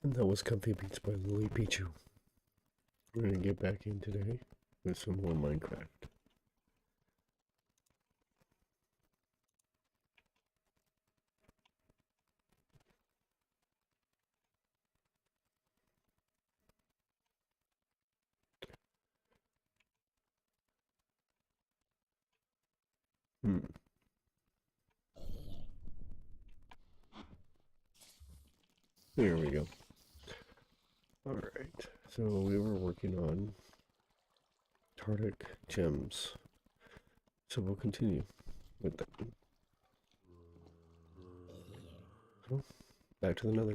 And that was Comfy Beats by Lily Pichu. We're gonna get back in today with some more Minecraft. There we go. Alright, so we were working on Tardic gems. So we'll continue with that. So, back to the nether.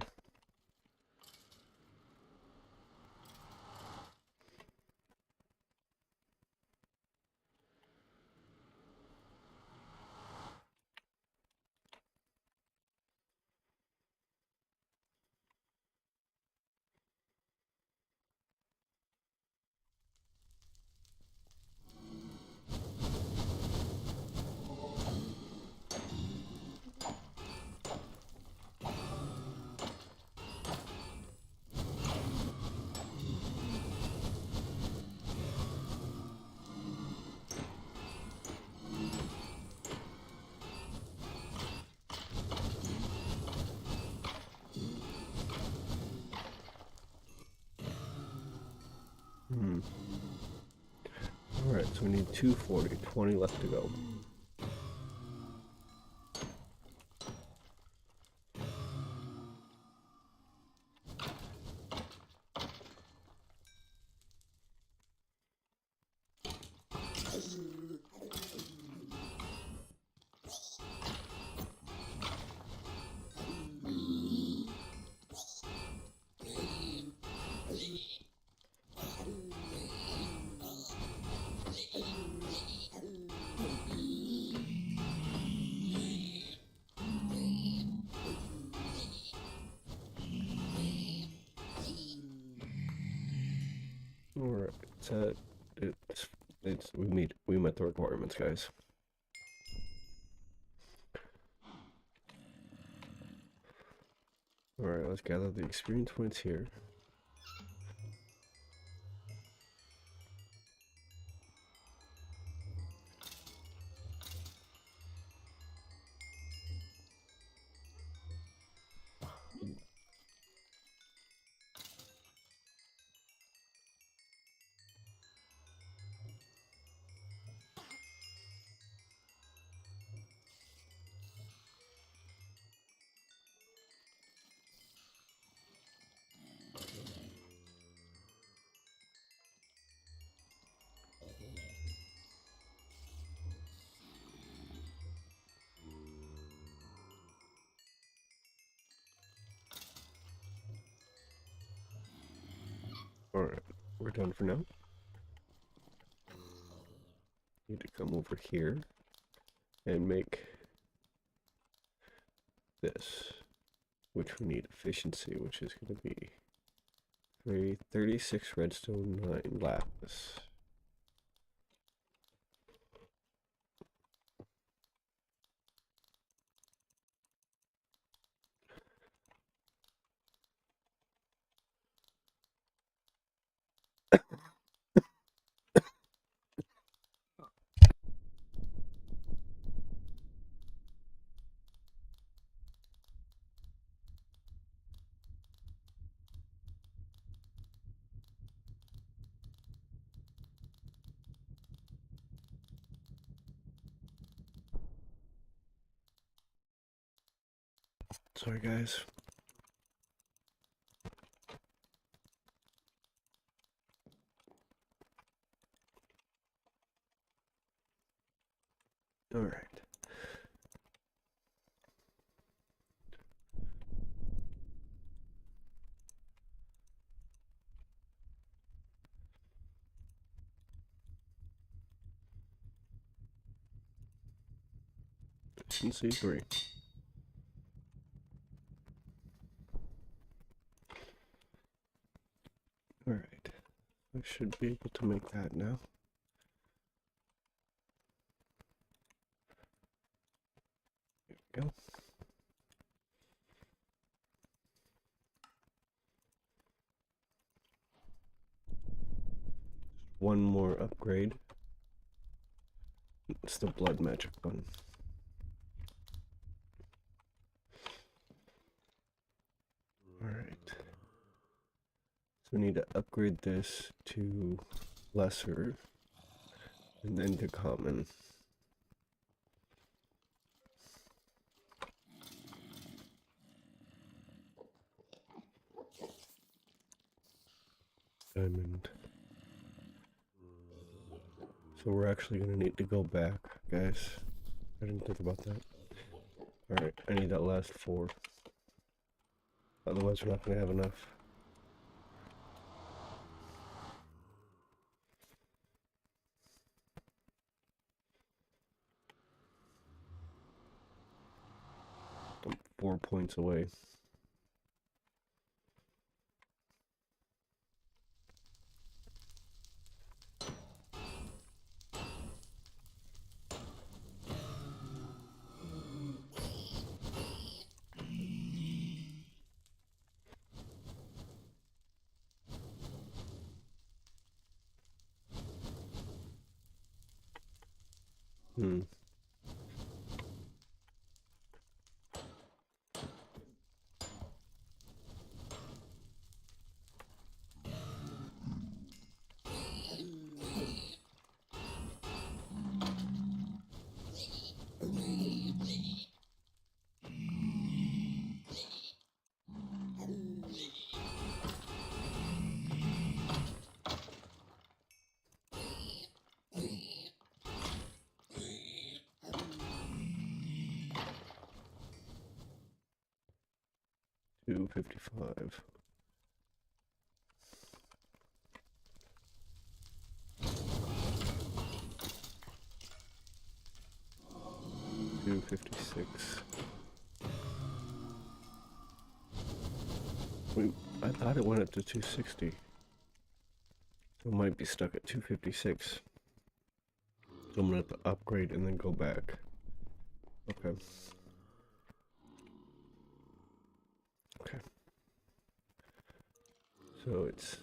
Alright, so we need 240, 20 left to go. Alright, we met the requirements, guys. Alright, let's gather the experience points here. Alright, we're done for now. Need to come over here and make this, which we need efficiency, which is going to be 36 redstone, 9 lapis. Sorry, guys. All right. Efficiency 3. All right. I should be able to make that now. There we go. one more upgrade. It's the blood magic one. Alright. So we need to upgrade this to lesser and then to common. Diamond. So we're actually going to need to go back, guys. I didn't think about that. Alright, I need that last 4. Otherwise we're not going to have enough. I'm 4 points away. Hmm. $255. 256. I thought it went up to 260. So it might be stuck at 256. So I'm gonna have to upgrade and then go back. Okay. Okay. So it's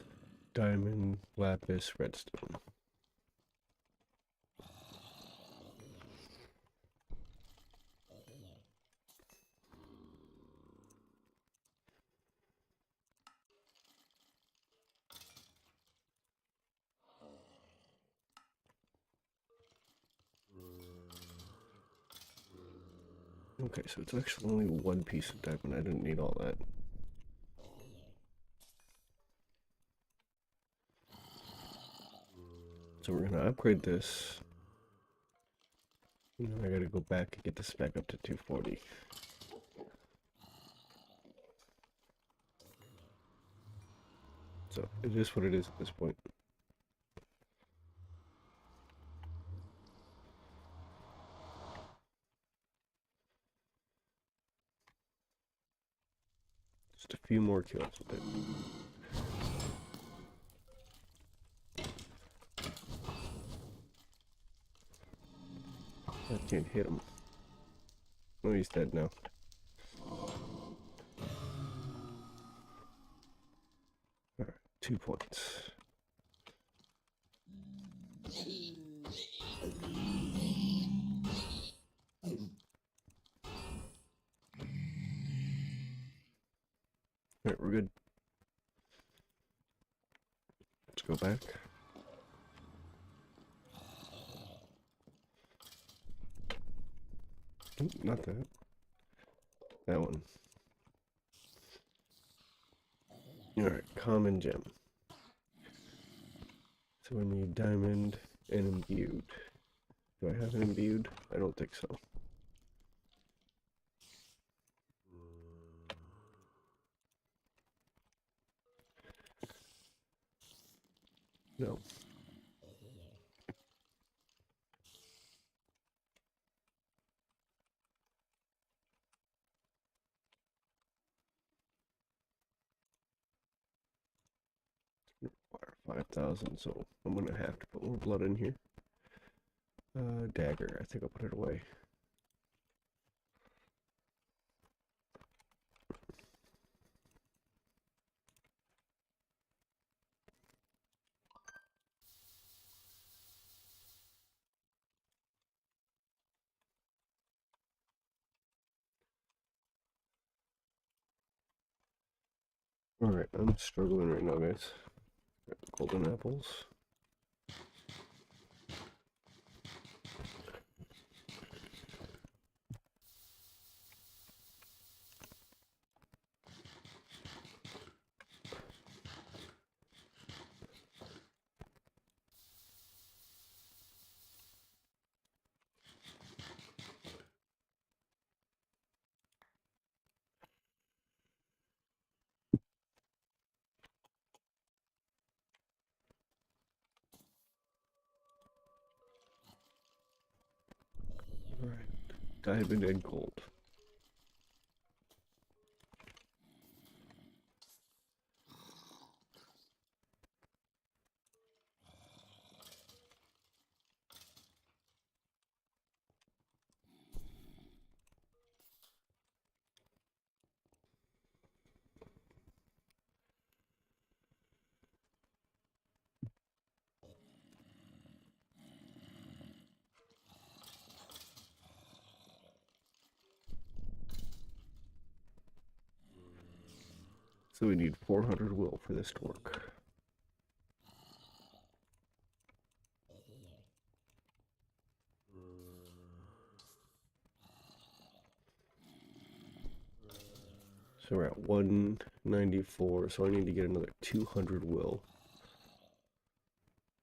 diamond, lapis, redstone. Okay, so it's actually only 1 piece of diamond. I didn't need all that. So we're gonna upgrade this. And then I gotta go back and get this back up to 240. So it is what it is at this point. Just a few more kills with it. I can't hit him. Oh, he's dead now. Alright, 2 points. Alright, we're good. Let's go back. Not that. That one. Alright, common gem. So we need diamond and imbued. Do I have an imbued? I don't think so. No. Require 5,000, so I'm gonna have to put more blood in here. Dagger, I think I'll put it away. Alright, I'm struggling right now, guys. Golden apples. Alright, diamond and gold. So we need 400 will for this to work. So we're at 194, so I need to get another 200 will.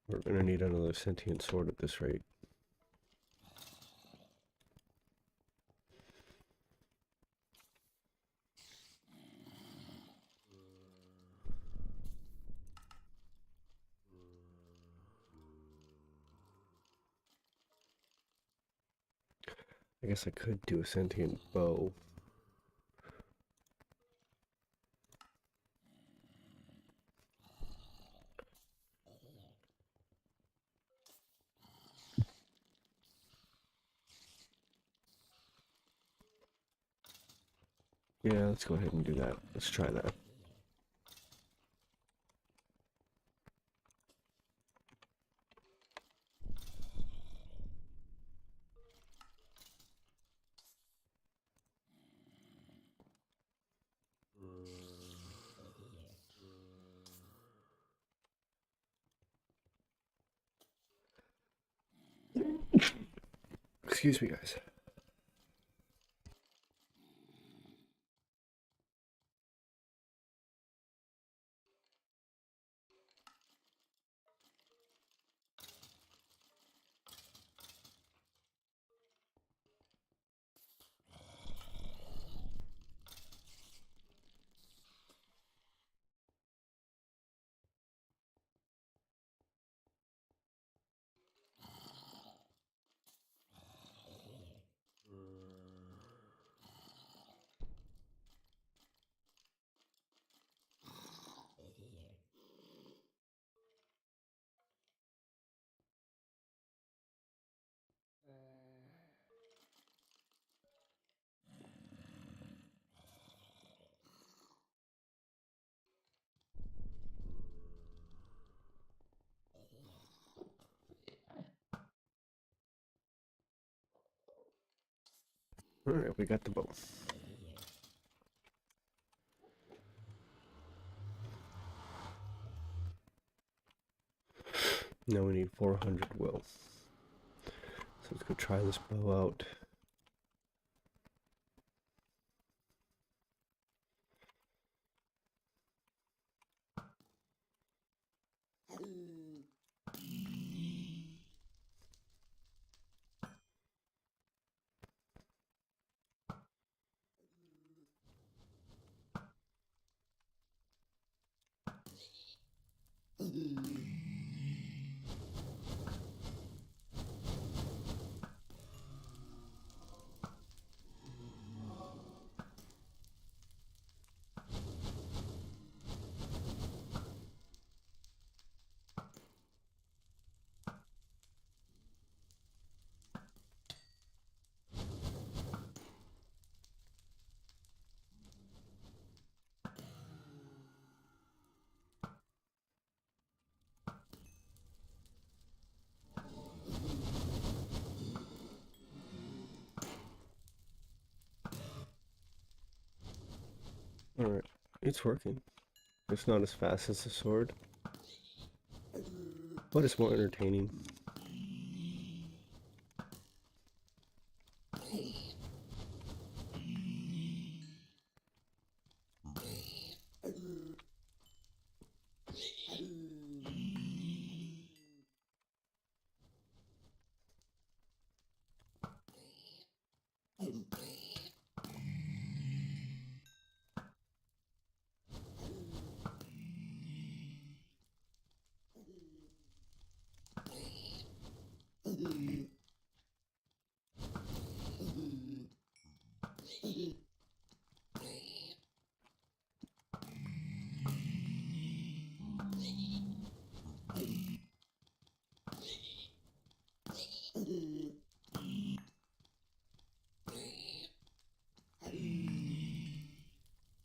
We're gonna need another sentient sword at this rate. I guess I could do a sentient bow. Yeah, let's go ahead and do that. Let's try that. Excuse me, guys. Alright, we got the bow. Now we need 400 will. So let's go try this bow out. Alright, it's working. It's not as fast as the sword, but it's more entertaining.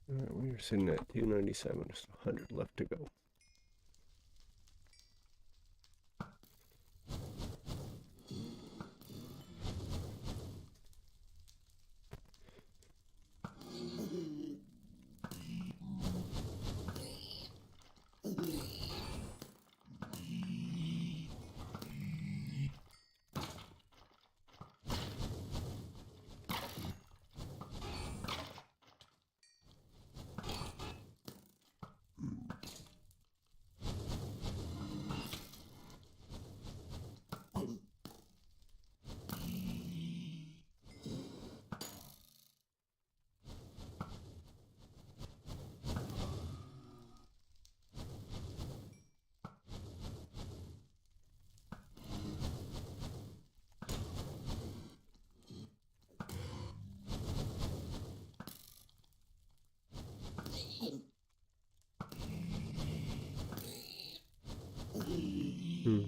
Alright, we are sitting at 297, just 100 left to go. Hmm.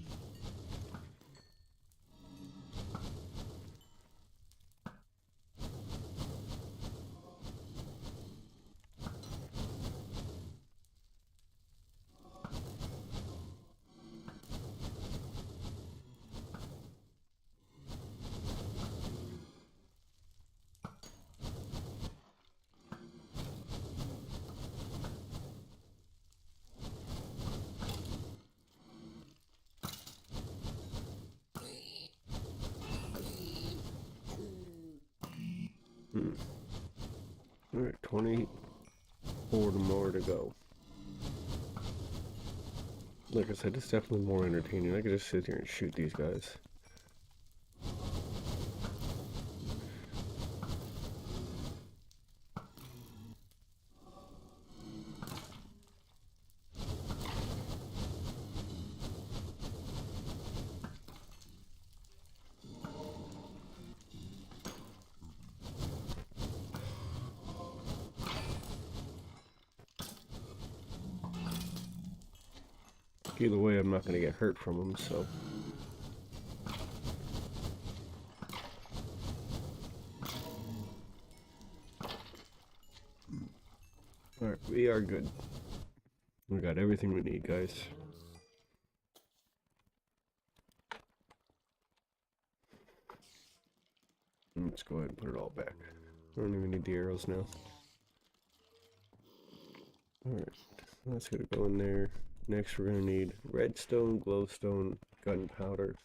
Alright, 24 more to go. Like I said, it's definitely more entertaining. I could just sit here and shoot these guys. Either way, I'm not going to get hurt from them, so. Alright, we are good. We got everything we need, guys. Let's go ahead and put it all back. I don't even need the arrows now. Alright, that's going to go in there. Next, we're going to need redstone, glowstone, gunpowder.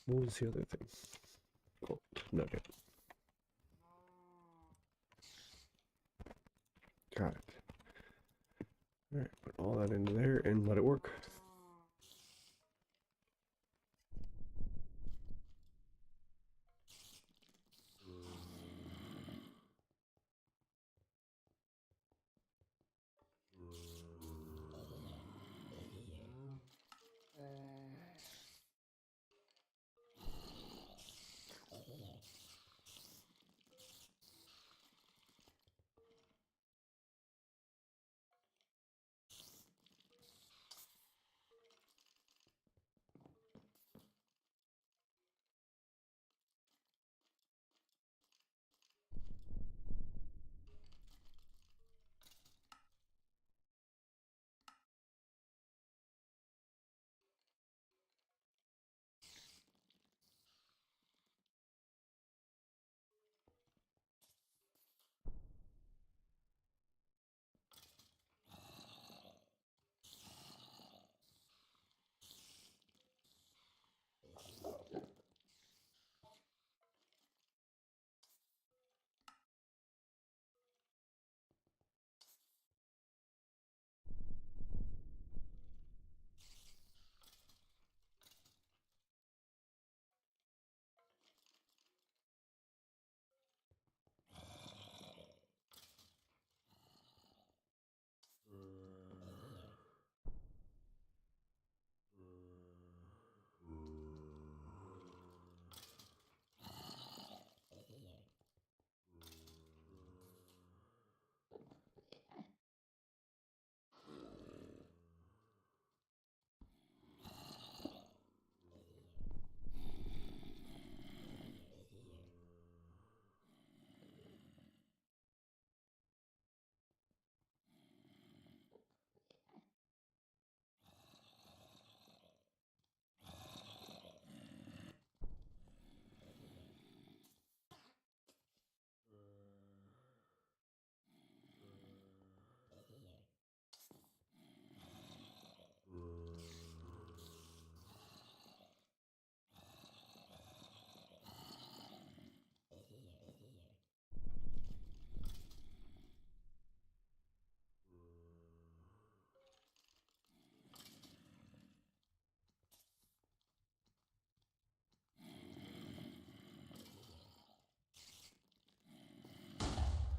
What was the other thing? Gold nugget. Got it. Alright, put all that into there and let it work.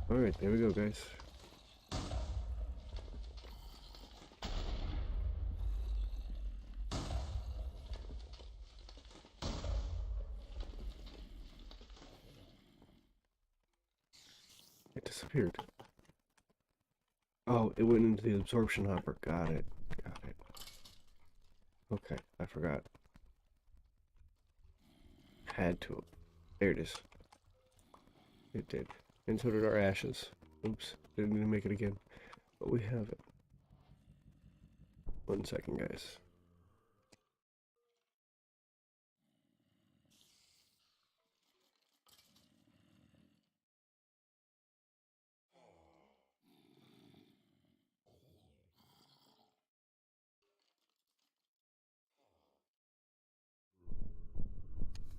Alright, there we go, guys. It disappeared. Oh, it went into the absorption hopper. Got it. Got it. Okay, I forgot. Had to. There it is. It did. And so did our ashes. Oops, didn't need to make it again. But we have it. 1 second, guys.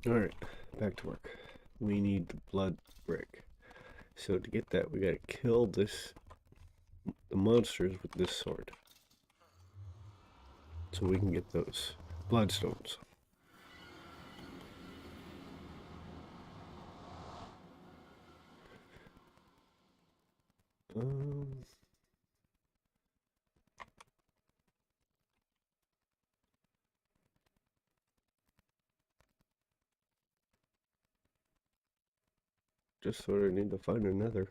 Alright, back to work. We need the blood brick. So to get that, we gotta kill the monsters with this sword. So we can get those bloodstones. Um, just sort of need to find another.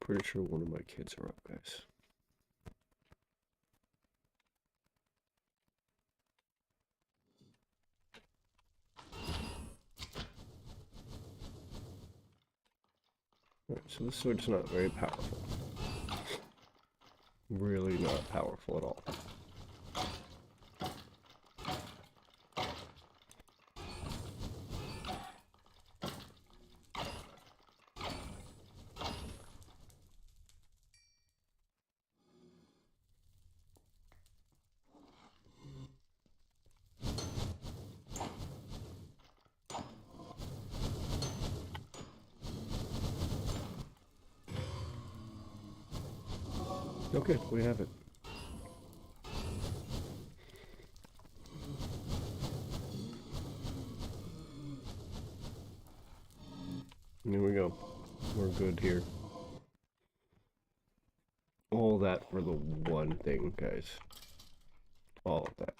Pretty sure one of my kids are up, guys. Alright, so this sword's not very powerful. Really not powerful at all. Okay, we have it. Here we go. We're good here. All that for the one thing, guys. All of that.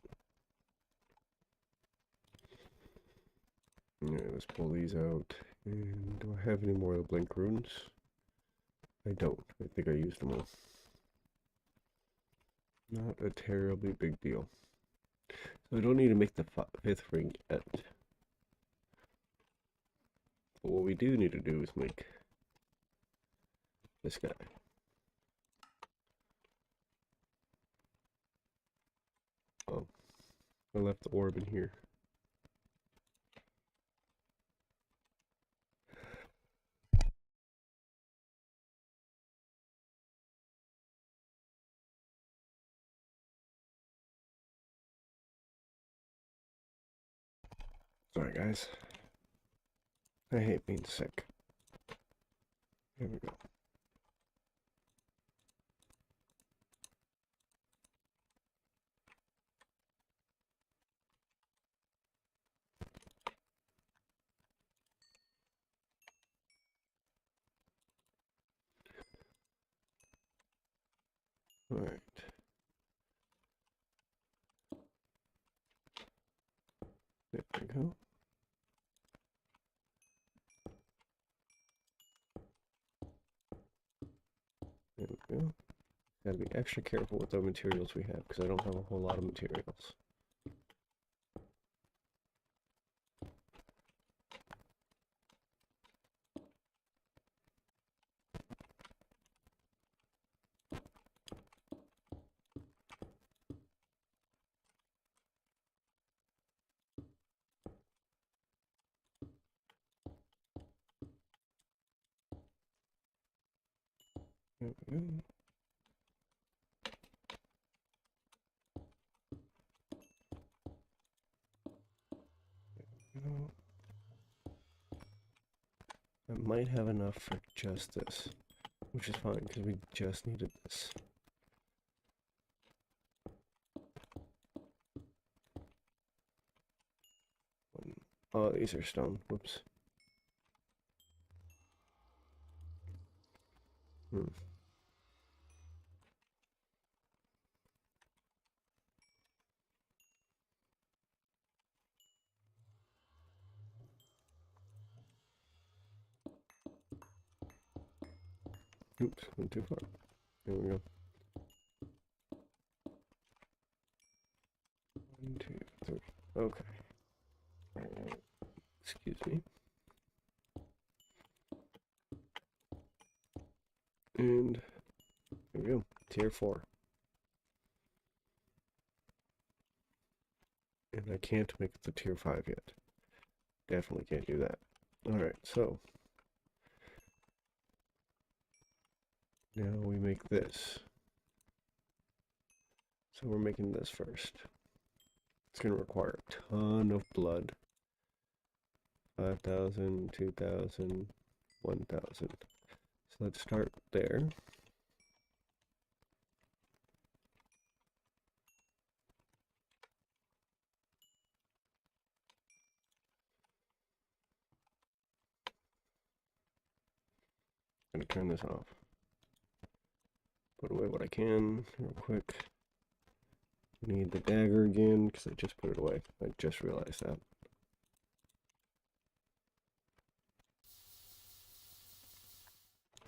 Alright, let's pull these out. And do I have any more of the blink runes? I don't. I think I used them all. Not a terribly big deal. So I don't need to make the 5th ring yet. But what we do need to do is make this guy. Oh, I left the orb in here. Sorry, guys. I hate being sick. Here we go. All right. There we go. There we go. Gotta be extra careful with the materials we have because I don't have a whole lot of materials. There we go. I might have enough for just this, which is fine because we just needed this. Oh, these are stone. Whoops. Hmm. Oops, went too far. Here we go. 1, 2, 3. Okay. Excuse me. And here we go. Tier 4. And I can't make it to tier 5 yet. Definitely can't do that. Alright, so now we make this. So we're making this first. It's going to require a ton of blood. 5,000, 2,000, 1,000. So let's start there. I'm going to turn this off. Put away what I can real quick. Need the dagger again because I just put it away. I just realized that.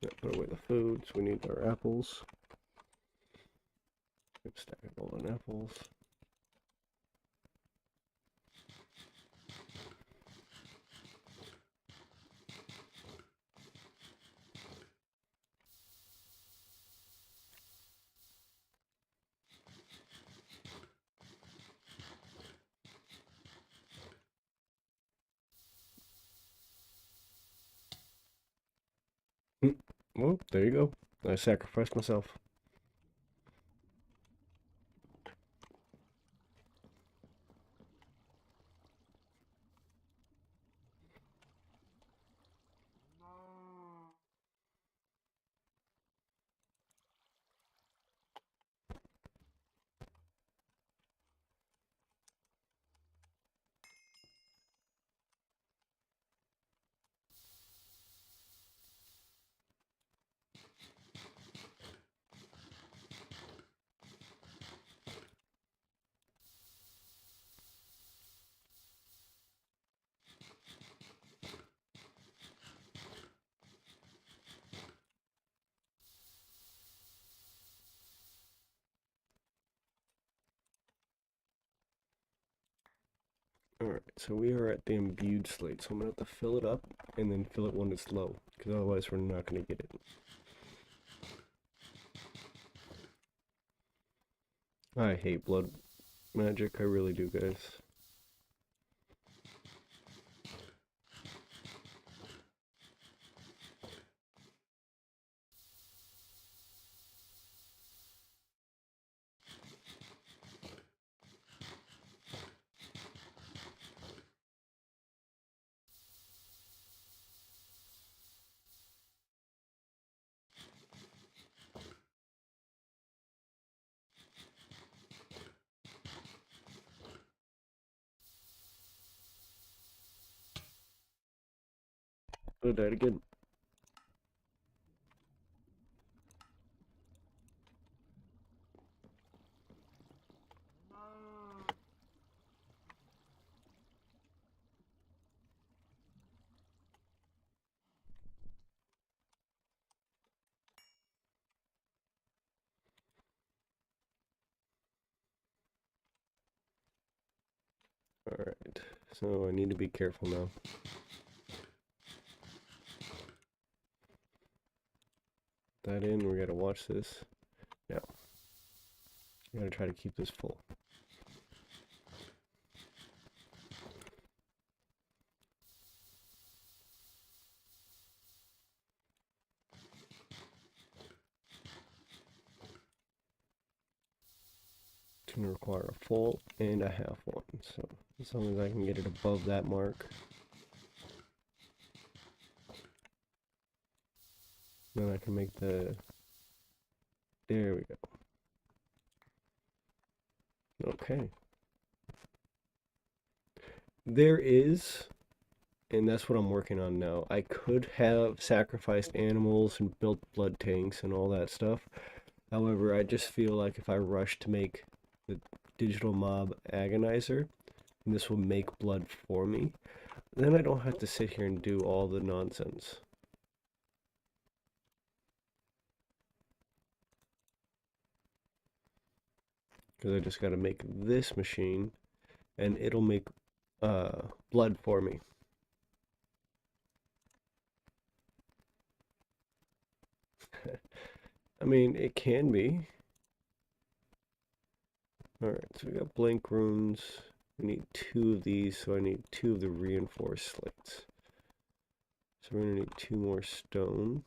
Yeah, put away the food. So we need our apples. Stack of golden apples. Well, there you go. I sacrificed myself. Alright, so we are at the imbued slate, so I'm going to have to fill it up and then fill it when it's low, because otherwise we're not going to get it. I hate blood magic, I really do, guys. Oh, died again. Alright, so I need to be careful now. That in, we gotta watch this. Now, I gotta try to keep this full. It's gonna require a full and a half one, so as long as I can get it above that mark, then I can make the... There we go. Okay. There is And that's what I'm working on now. I could have sacrificed animals and built blood tanks and all that stuff. However, I just feel like if I rush to make the digital mob agonizer, and this will make blood for me, then I don't have to sit here and do all the nonsense. Because I just got to make this machine, and it'll make blood for me. I mean, it can be. Alright, so we got blank runes. We need 2 of these, so I need 2 of the reinforced slates. So we're going to need 2 more stone.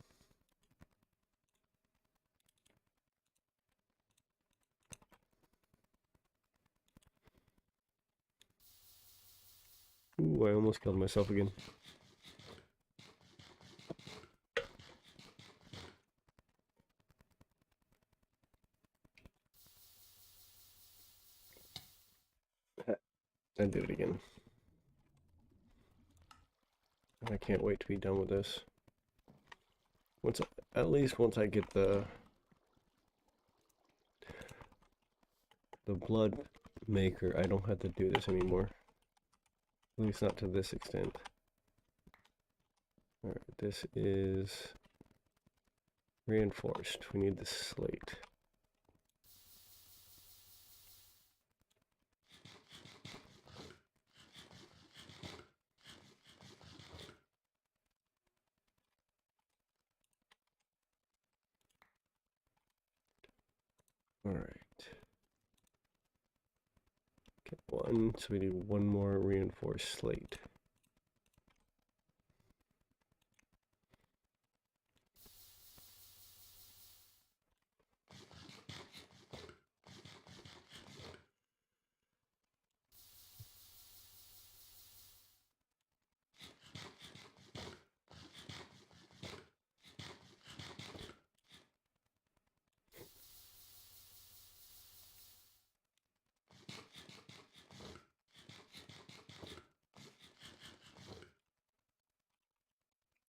Ooh, I almost killed myself again. I did it again. I can't wait to be done with this. At least once I get the blood maker, I don't have to do this anymore. At least not to this extent. Alright, this is reinforced. We need the slate. Alright. Get 1, so we need 1 more reinforced slate.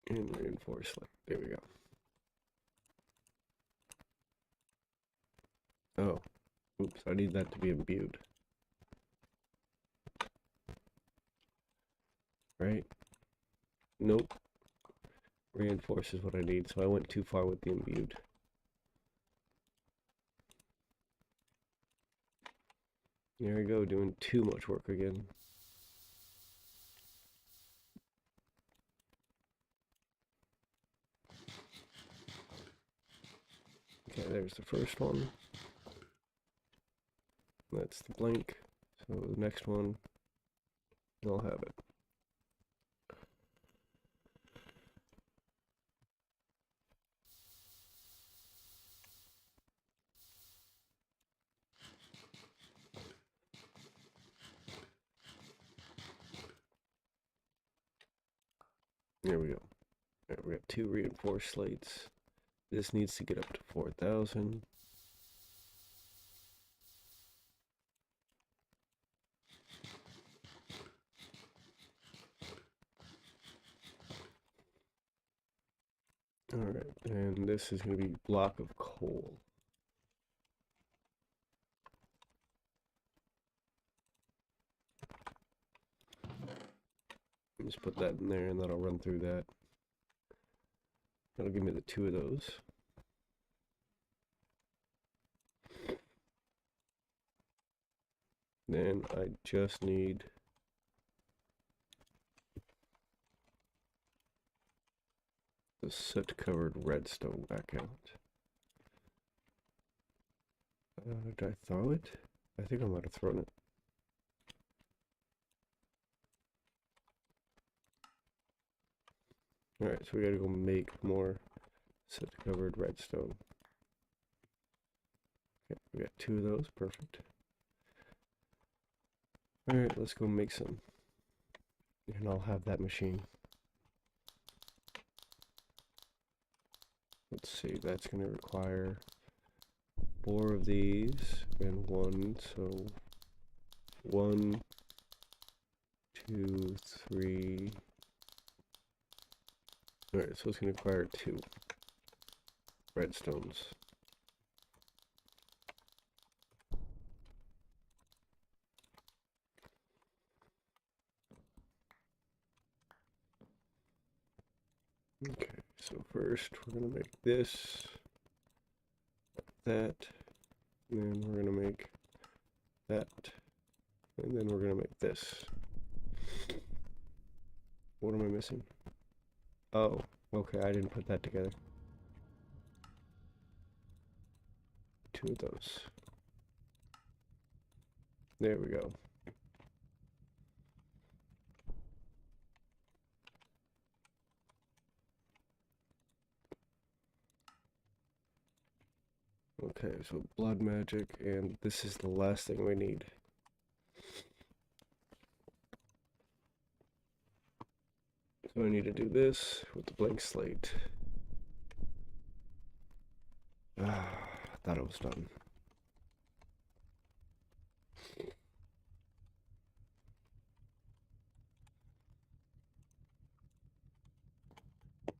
And reinforce slate. There we go. Oh, oops, I need that to be imbued. Right? Nope. Reinforce is what I need, so I went too far with the imbued. There we go, doing too much work again. Okay, there's the first one. That's the blank. So the next one, I'll have it. There we go. Right, we got 2 reinforced slates. This needs to get up to 4,000. Alright, and this is going to be block of coal. Just put that in there and then I'll run through that. That'll give me the 2 of those. Then I just need the soot covered redstone back out. Did I throw it? I think I might have thrown it. Alright, so we gotta go make more soot covered redstone. Okay, we got 2 of those, perfect. Alright, let's go make some. And I'll have that machine. Let's see, that's going to require 4 of these and 1, so 1, 2, 3, Alright, so it's going to require 2 redstones. Okay, so first we're going to make this, that, and then we're going to make that, and then we're going to make this. What am I missing? Oh, okay, I didn't put that together. 2 of those. There we go. Okay, so blood magic, and this is the last thing we need. So I need to do this with the blank slate. Ah, I thought it was done.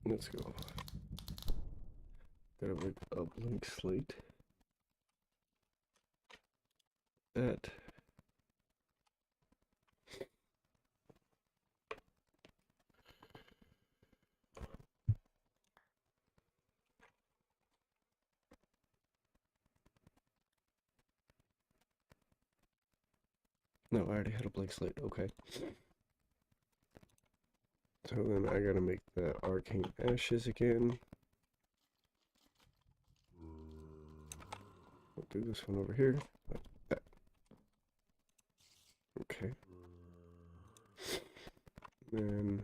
Let's go. Got a blank slate. That. No, I already had a blank slate. Okay. So then I gotta make the arcane ashes again. I'll do this one over here. Like that. Okay. Then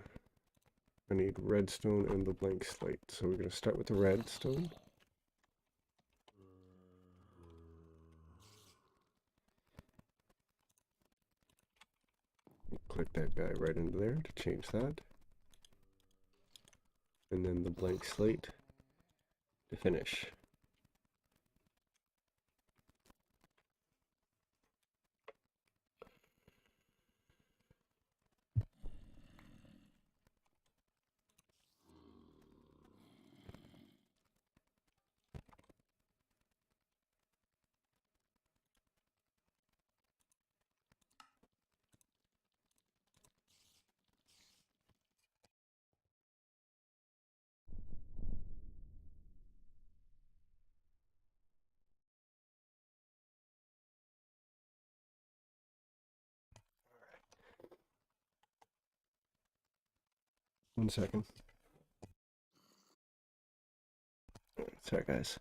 I need redstone and the blank slate. So we're gonna start with the redstone. Click that guy right into there to change that. And then the blank slate to finish. One second. Sorry, guys.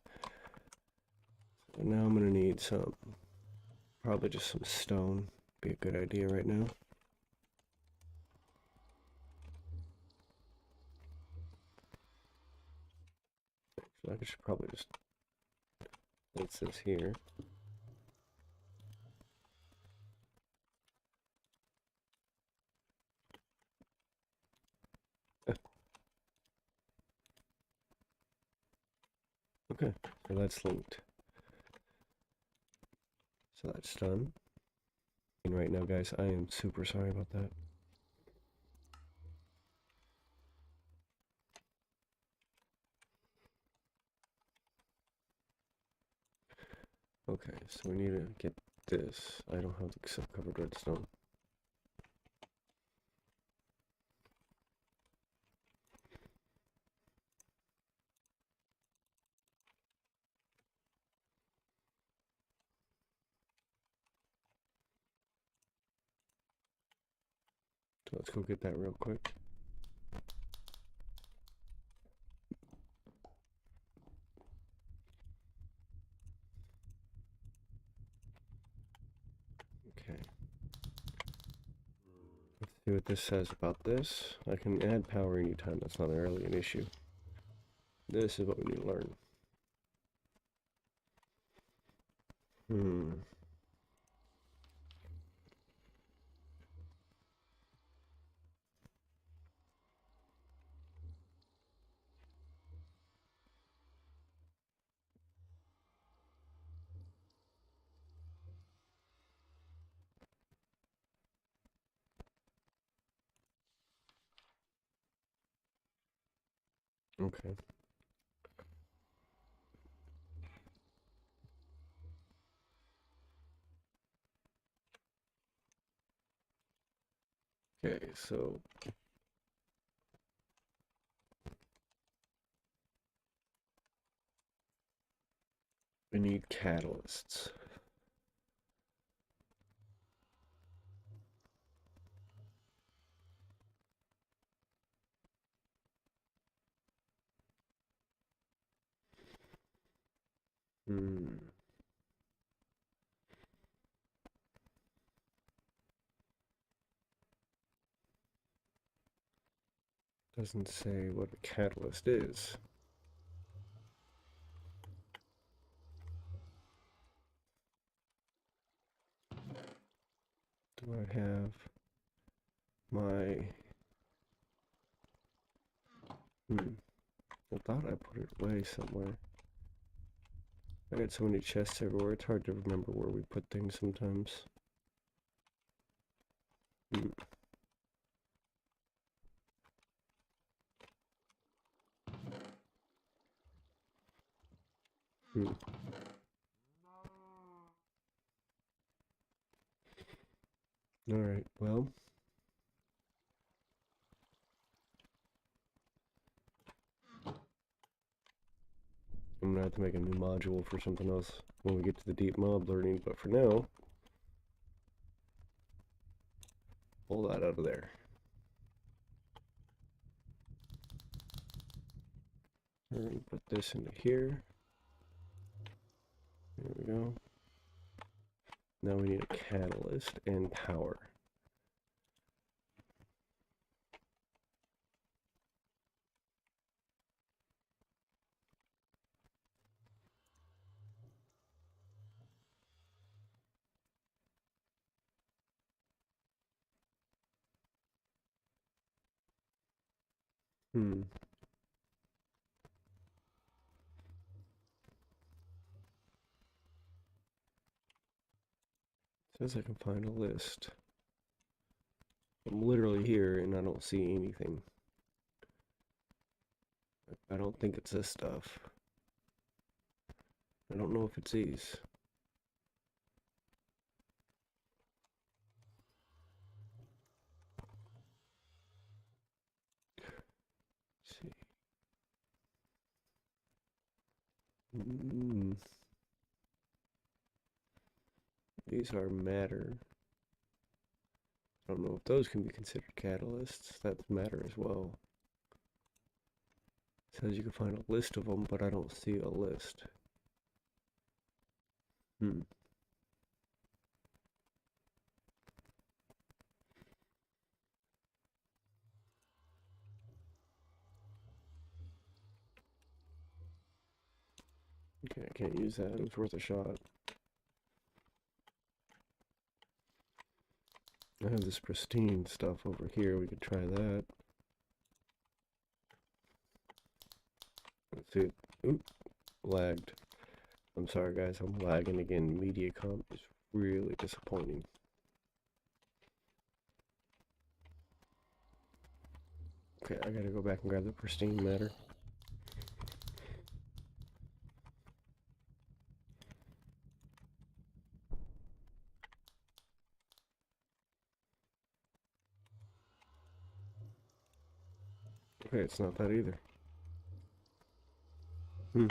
So now I'm gonna need some, probably just some stone. Be a good idea right now. So I should probably just place this here. Okay, so that's linked. So that's done. And right now, guys, I am super sorry about that. Okay, so we need to get this. I don't have the covered redstone. So let's go get that real quick. Okay. Let's see what this says about this. I can add power anytime. That's not really an issue. This is what we need to learn. Okay. Okay, so we need catalysts. Hmm. Doesn't say what a catalyst is. Do I have my... I thought I put it away somewhere. I got so many chests everywhere, it's hard to remember where we put things sometimes. Hmm. Hmm. Alright, well. I'm gonna have to make a new module for something else when we get to the deep mob learning, but for now, pull that out of there. We're gonna put this into here. There we go. Now we need a catalyst and power. Hmm. Says I can find a list. I'm literally here and I don't see anything. I don't think it's this stuff. I don't know if it's these. Let's see. These are matter. I don't know if those can be considered catalysts. That's matter as well. It says you can find a list of them, but I don't see a list. Hmm. Okay, I can't use that. It was worth a shot. I have this pristine stuff over here. We could try that. Let's see. Oop, lagged. I'm sorry, guys. I'm lagging again. MediaComp is really disappointing. Okay, I gotta go back and grab the pristine matter. Okay, it's not that either. Hmm.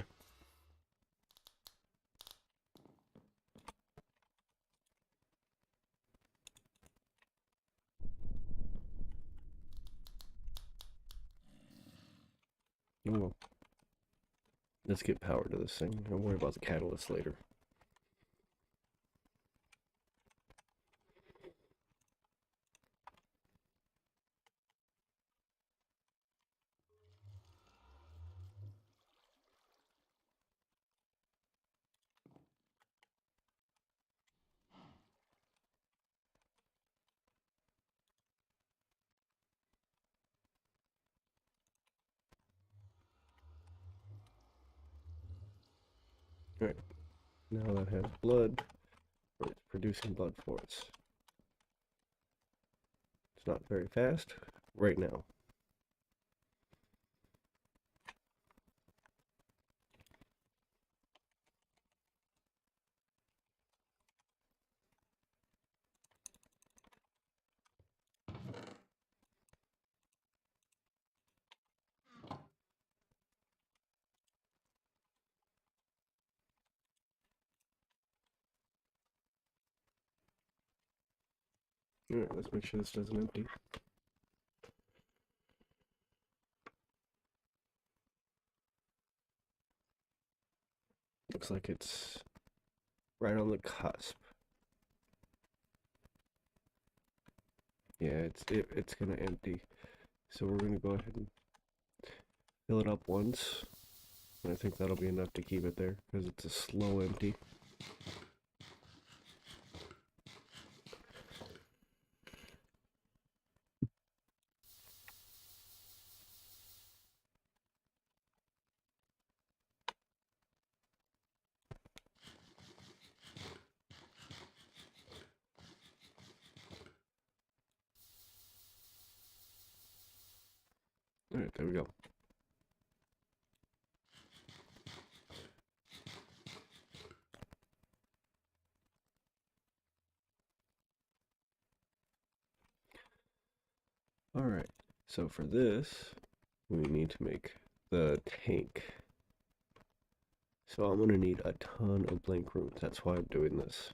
Oh well. Let's get power to this thing. Don't worry about the catalyst later. Alright. Now that has blood, or it's producing blood for us. It's not very fast right now. Alright, let's make sure this doesn't empty. Looks like it's right on the cusp. Yeah, it's gonna empty. So we're gonna go ahead and fill it up once. And I think that'll be enough to keep it there because it's a slow empty. Alright, there we go. Alright, so for this, we need to make the tank. So I'm gonna need a ton of blank runes. That's why I'm doing this.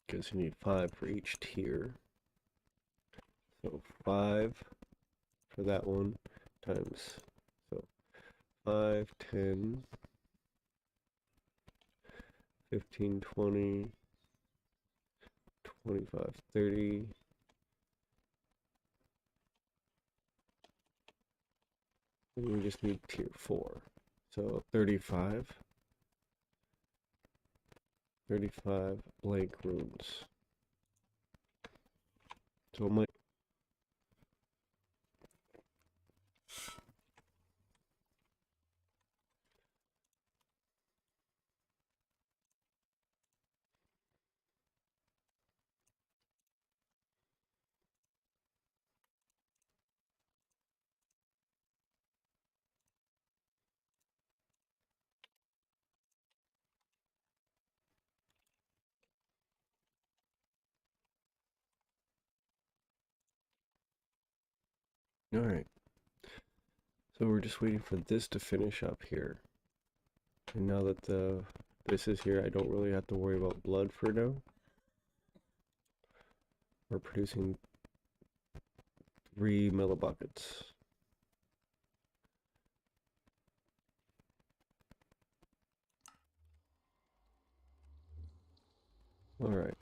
Because you need 5 for each tier. So 5 for that one times, so 5, 10, 15, 20, 25, 30. And we just need tier 4. So 35 blank runes. So my Alright. So we're just waiting for this to finish up here. And now that this is here, I don't really have to worry about blood for now. We're producing 3 millibuckets. Alright.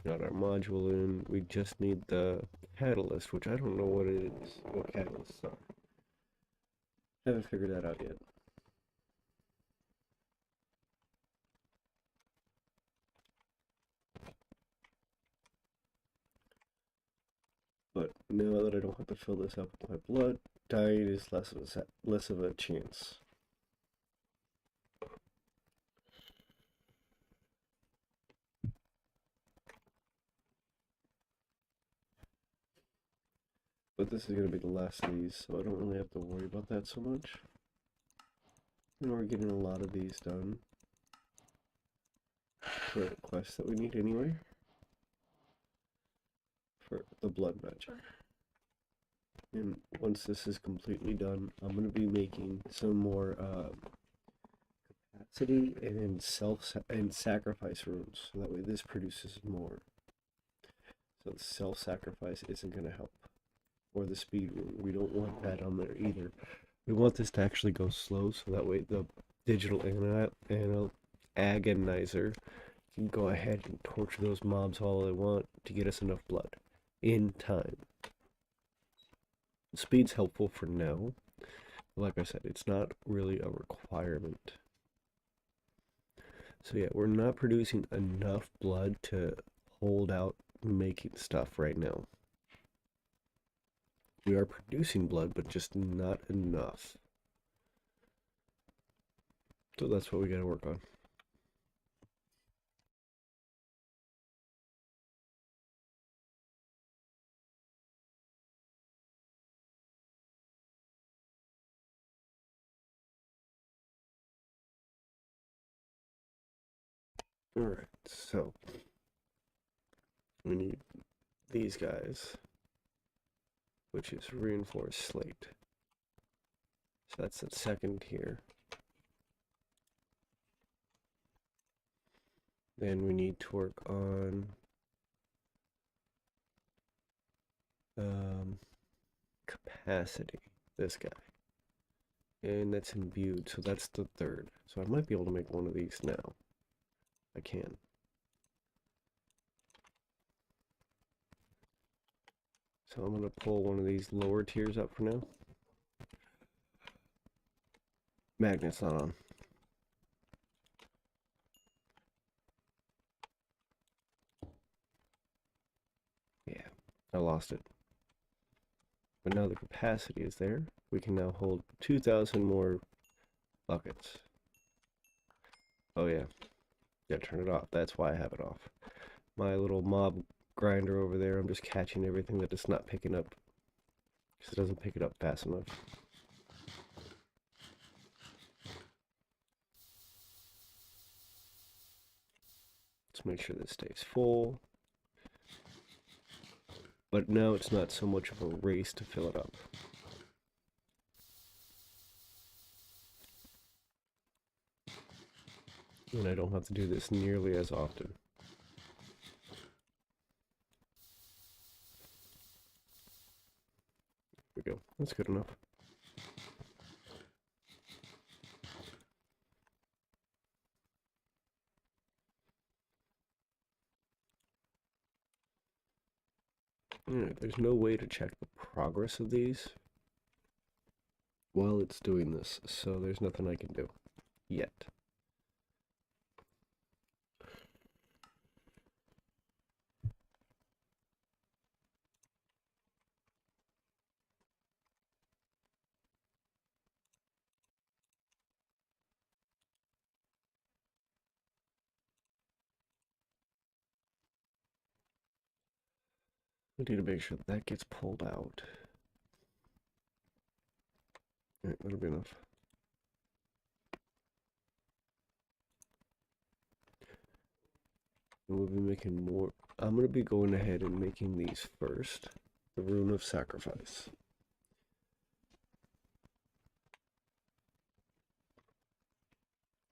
Got our module in. We just need the catalyst, which I don't know what it is, what catalysts are. Haven't figured that out yet. But now that I don't have to fill this up with my blood, dying is less of a chance. But this is going to be the last of these, so I don't really have to worry about that so much. And we're getting a lot of these done for the quest that we need anyway. For the blood match. And once this is completely done, I'm going to be making some more capacity and sacrifice runes, so that way this produces more. So the self-sacrifice isn't going to help. Or the speed rune, we don't want that on there either. We want this to actually go slow, so that way the digital agonizer can go ahead and torture those mobs all they want to get us enough blood in time. Speed's helpful for now. Like I said, it's not really a requirement. So yeah, we're not producing enough blood to hold out making stuff right now. We are producing blood, but just not enough. So that's what we gotta work on. Alright, so we need these guys, which is reinforced slate. So that's the second tier. Then we need to work on capacity, this guy. And that's imbued, so that's the third. So I might be able to make one of these now. I can. So I'm going to pull one of these lower tiers up for now. Magnet's not on. Yeah, I lost it. But now the capacity is there. We can now hold 2,000 more buckets. Oh yeah, turn it off. That's why I have it off. My little mob grinder over there, I'm just catching everything that it's not picking up. Because it doesn't pick it up fast enough. Let's make sure this stays full. But now it's not so much of a race to fill it up. And I don't have to do this nearly as often. There we go. That's good enough. Alright, there's no way to check the progress of these while it's doing this, so there's nothing I can do yet. We need to make sure that gets pulled out. Alright, that'll be enough. And we'll be making more. I'm going to be going ahead and making these first. The Rune of Sacrifice.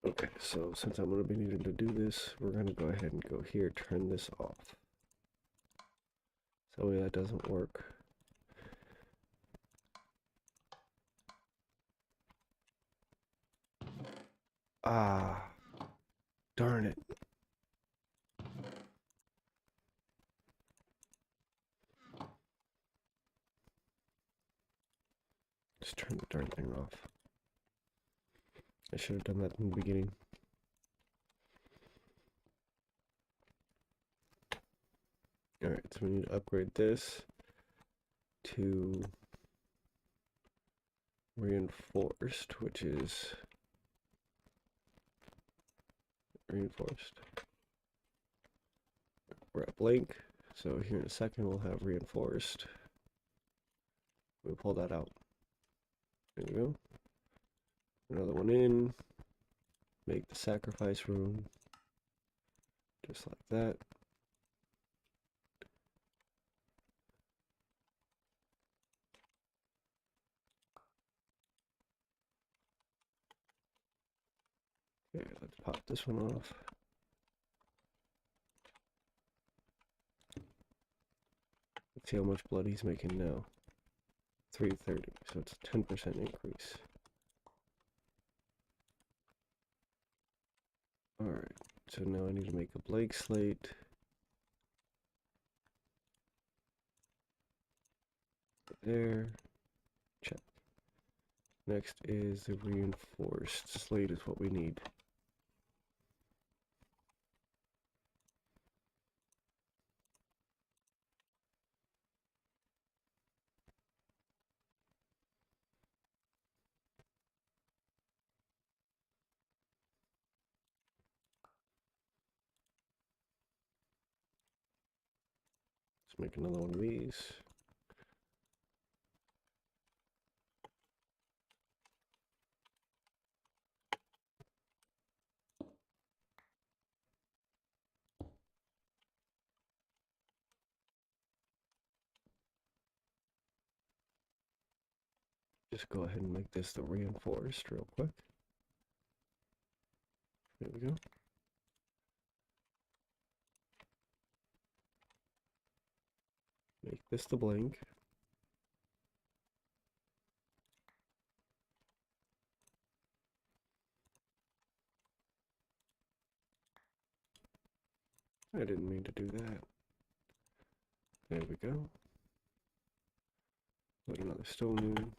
Okay, so since I'm going to be needing to do this, we're going to go ahead and go here, turn this off. So that doesn't work. Ah, darn it. Just turn the darn thing off. I should have done that in the beginning. Alright, so we need to upgrade this to reinforced, which is reinforced. We're at blank, so here in a second we'll have reinforced. We'll pull that out. There we go. Another one in. Make the sacrifice rune. Just like that. Okay, let's pop this one off. Let's see how much blood he's making now. 330, so it's a 10% increase. Alright, so now I need to make a blank slate. There. Check. Next is the reinforced slate is what we need. Let's make another one of these. Just go ahead and make this the reinforced real quick. There we go. Make this the blank. I didn't mean to do that. There we go. Put another stone in.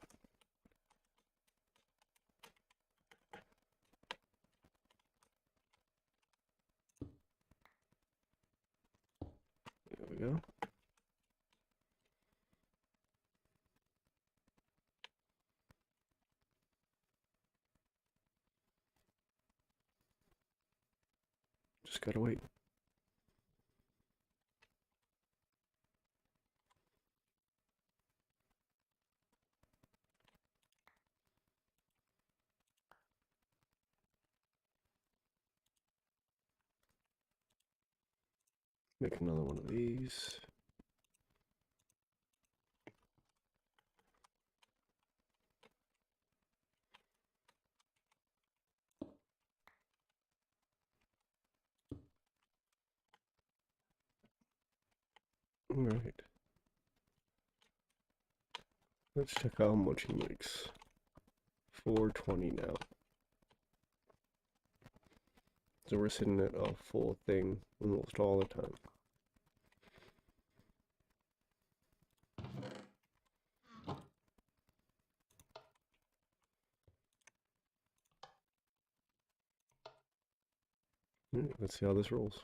There we go. Just gotta wait. Make another one of these. All right. Let's check out how much he makes. 420 now. So we're sitting at a full thing almost all the time. All right, let's see how this rolls.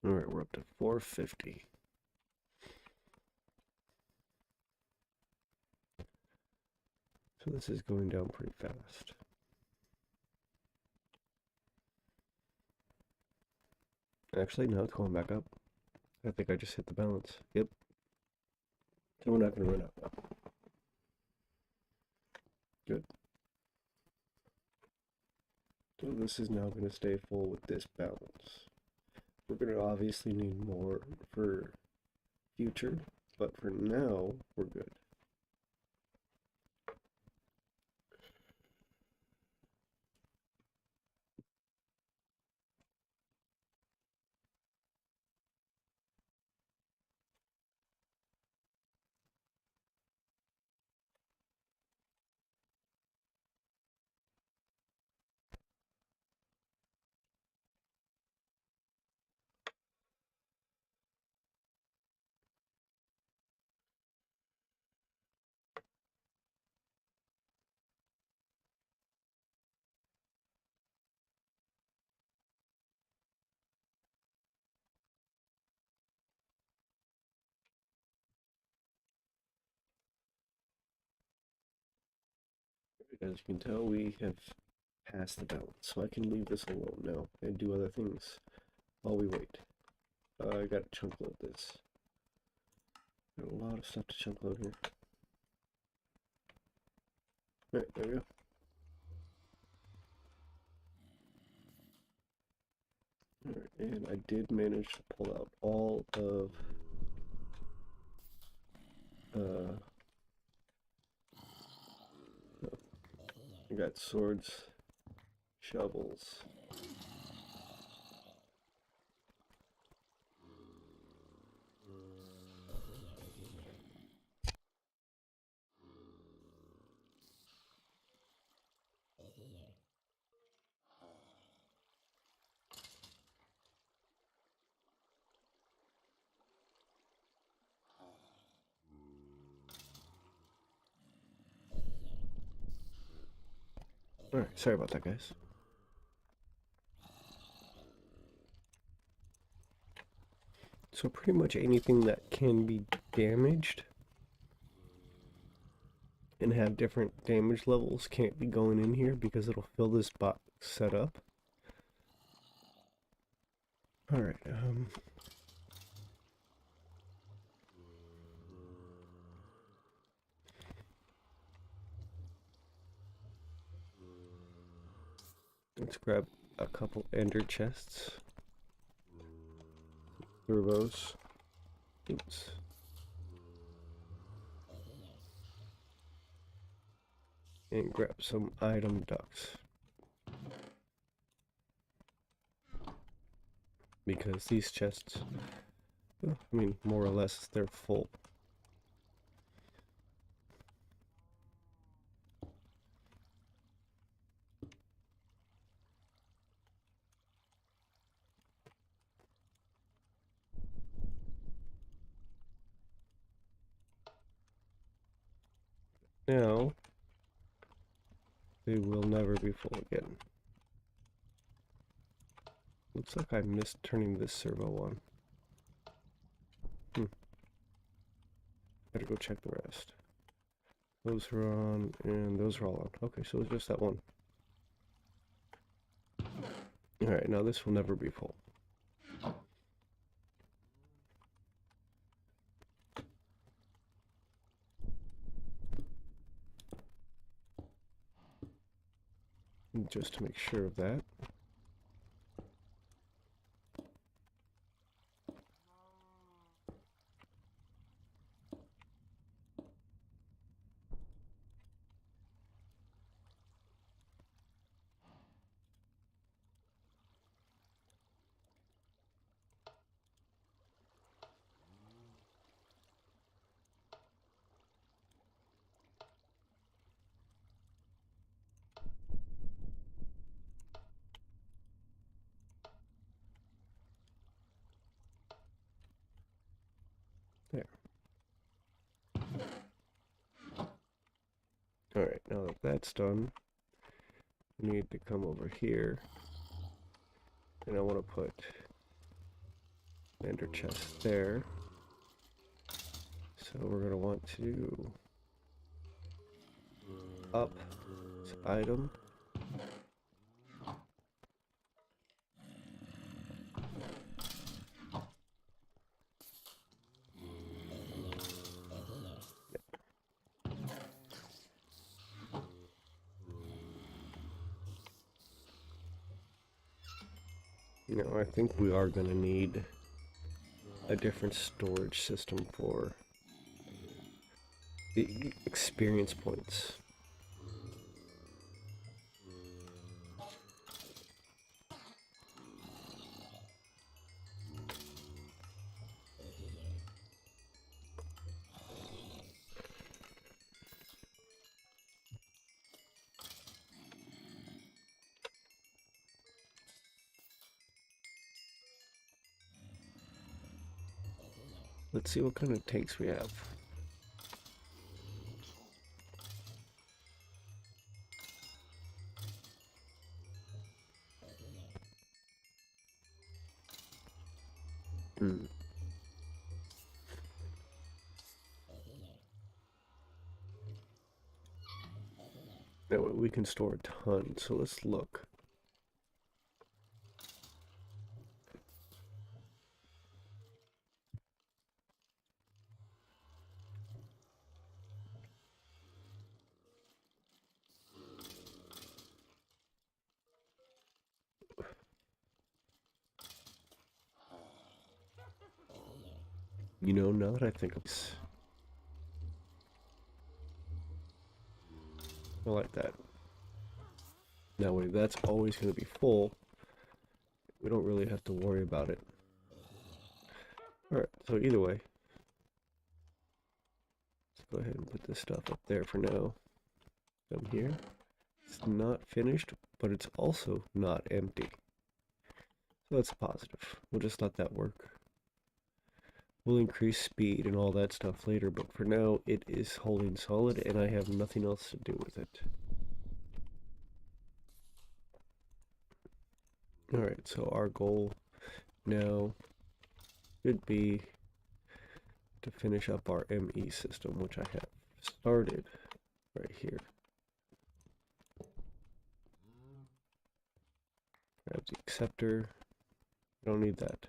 All right, we're up to 450. So this is going down pretty fast. Actually, now it's going back up. I think I just hit the balance. Yep. So we're not going to run out now. Good. So this is now going to stay full with this balance. We're going to obviously need more for future, but for now, we're good. As you can tell, we have passed the balance, so I can leave this alone now and do other things while we wait. I gotta chunk load this. Got a lot of stuff to chunk load here. Alright, there we go. Alright, and I did manage to pull out all of I got swords, shovels. Alright, sorry about that, guys. So pretty much anything that can be damaged and have different damage levels can't be going in here because it'll fill this box setup. All right. Let's grab a couple ender chests. Turbos. Oops. And grab some item ducks. Because these chests, I mean, more or less, they're full. Now, they will never be full again. Looks like I missed turning this servo on. Better go check the rest. Those are on, and those are all on. Okay, so it's just that one. Alright, now this will never be full. And just to make sure of that. There. Alright, now that that's done, we need to come over here. And I want to put ender chest there. So we're going to want to up this item. You know, I think we are going to need a different storage system for the experience points. Let's see what kind of tanks we have. That way we can store a ton, so let's look. You know, now that I think of this, I like that. That way, that's always going to be full. We don't really have to worry about it. Alright, so either way, let's go ahead and put this stuff up there for now. Come here. It's not finished, but it's also not empty. So that's positive. We'll just let that work. We'll increase speed and all that stuff later, but for now, it is holding solid, and I have nothing else to do with it. Alright, so our goal now should be to finish up our ME system, which I have started right here. Grab the acceptor. I don't need that.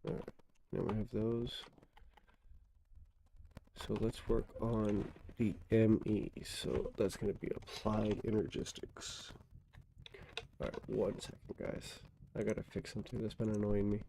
Alright, now we have those. So let's work on the ME. So that's going to be applied energistics. Alright, 1 second, guys. I gotta fix something that's been annoying me.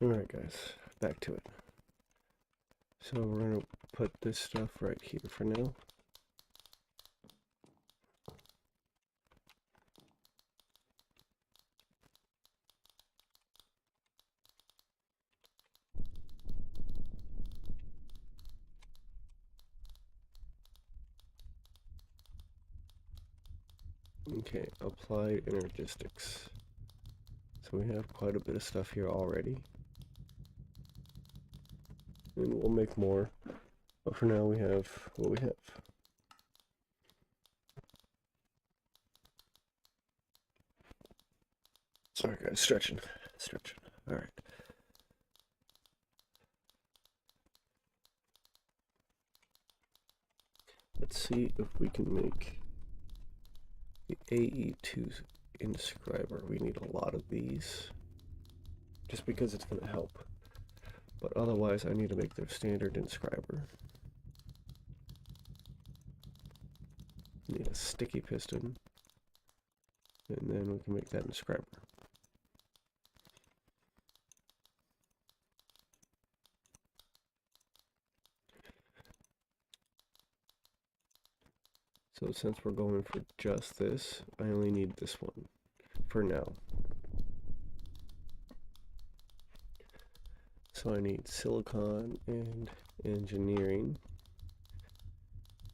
Alright, guys, back to it. So we're gonna put this stuff right here for now. Okay, applied energistics. So we have quite a bit of stuff here already. And we'll make more. But for now we have what we have. Sorry guys, stretching. Alright. Let's see if we can make the AE2 inscriber. We need a lot of these. Just because it's going to help. But otherwise I need to make their standard inscriber. Need a sticky piston. And then we can make that inscriber. So since we're going for just this, I only need this one for now. So I need silicon and engineering.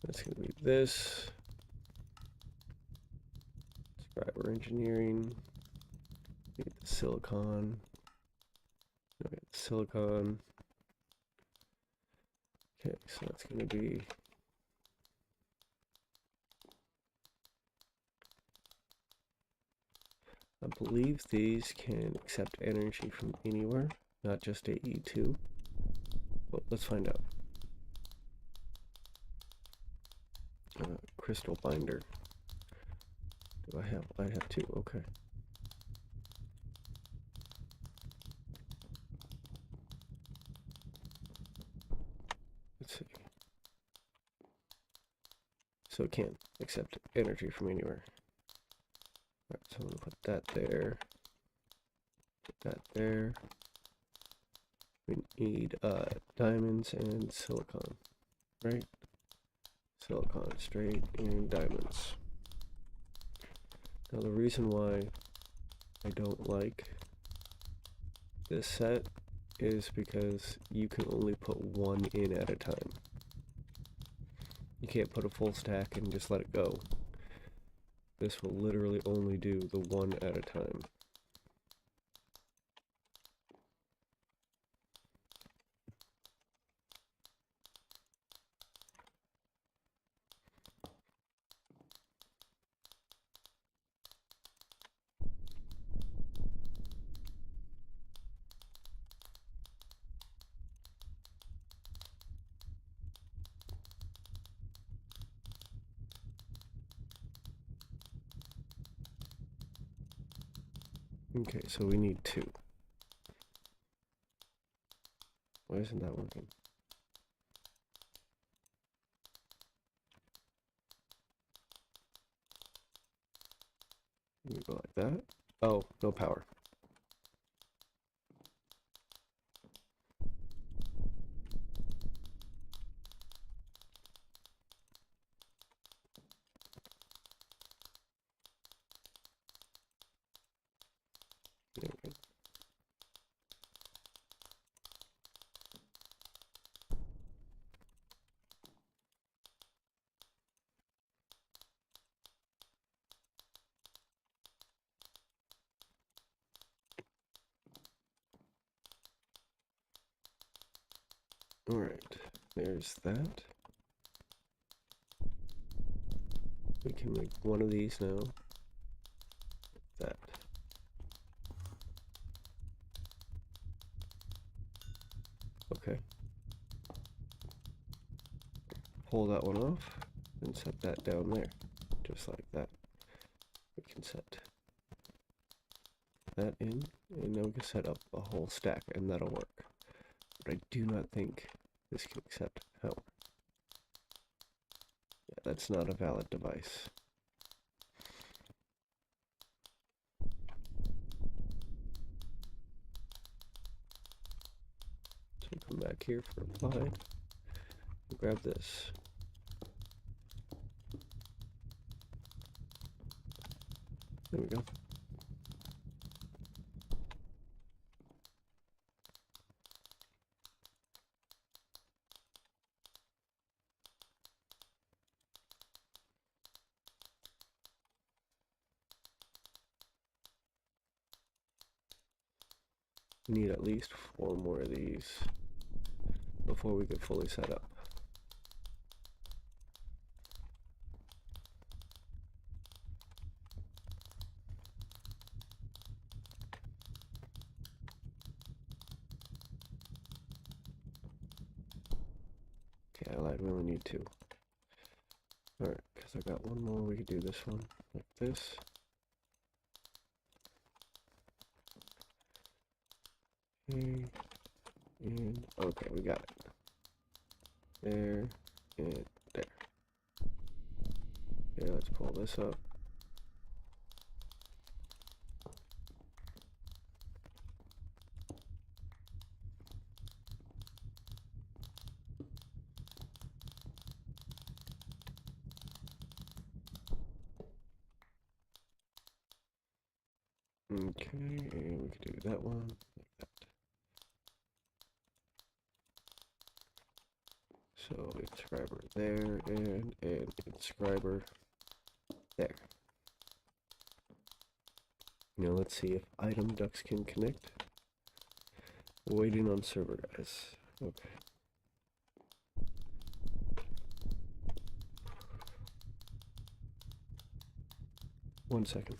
That's going to be this. Inscriber engineering. Need the silicon. Okay, silicon. Okay, so that's going to be I believe these can accept energy from anywhere, not just AE2. Well, let's find out. Crystal binder. Do I have? I have 2. Okay. Let's see. So it can accept energy from anywhere. Alright, so I'm going to put that there. Put that there. We need diamonds and silicon, right? Silicon straight and diamonds. Now the reason why I don't like this set is because you can only put 1 in at a time. You can't put a full stack and just let it go. This will literally only do the 1 at a time. Okay, so we need 2. Why isn't that working? You go like that. Oh, no power. There we go. All right, there's that. We can make one of these now. That. Okay. Pull that one off and set that down there, just like that. We can set that in, and now we can set up a whole stack, and that'll work. But I do not think this can accept power. Yeah, that's not a valid device. So come back here for apply. Grab this. There we go. We need at least 4 more of these before we get fully set up. Okay, I lied, we only need 2. Alright, because I got one more, we could do this one like this. Okay, and okay, we got it. There, and there. Okay, let's pull this up. Okay, and we could do that one like that. So inscriber there and inscriber there. Now let's see if item ducts can connect. Waiting on server, guys. Okay. One second.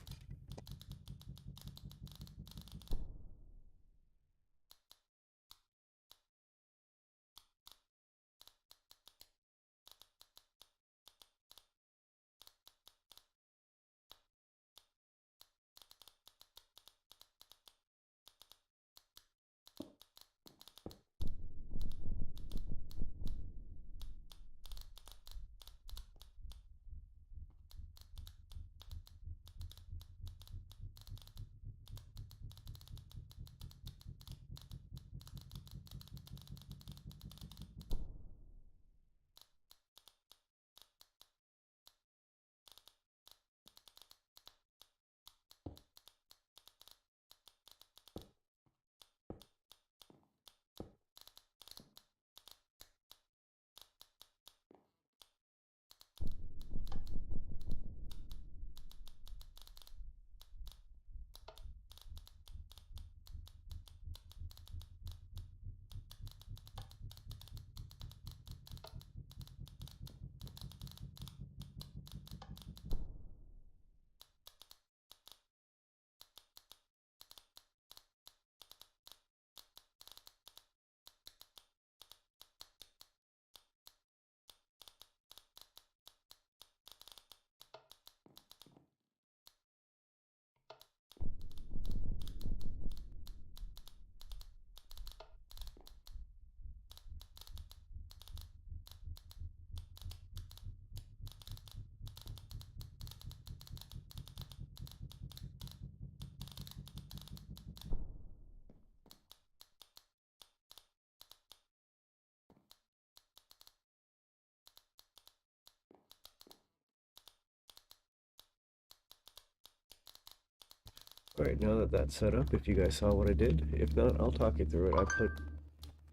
Alright, now that that's set up, if you guys saw what I did, if not, I'll talk you through it. I put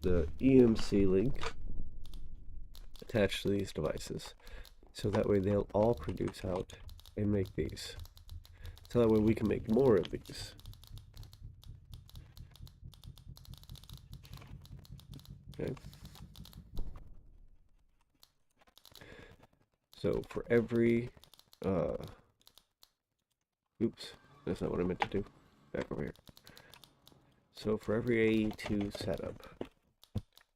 the EMC link attached to these devices, so that way they'll all produce out and make these. So that way we can make more of these. Okay. So for every, oops, that's not what I meant to do. Back over here. So for every AE2 setup,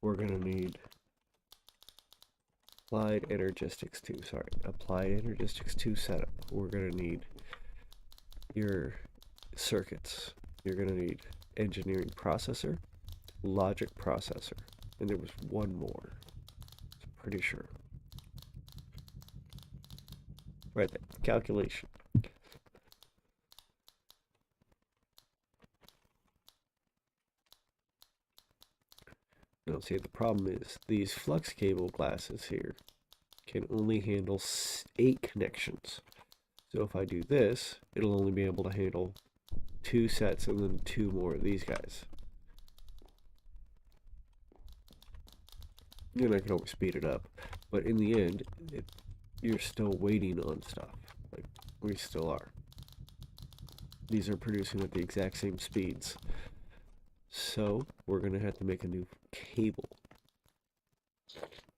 we're gonna need applied energistics 2, applied energistics 2 setup. We're gonna need your circuits. You're gonna need engineering processor, logic processor, and there was one more. I'm pretty sure. Right there, calculation. Now see, the problem is these flux cable glasses here can only handle 8 connections. So if I do this, it'll only be able to handle 2 sets and then 2 more of these guys. And I can always speed it up, but in the end, you're still waiting on stuff. Like, we still are. These are producing at the exact same speeds. So, we're going to have to make a new cable.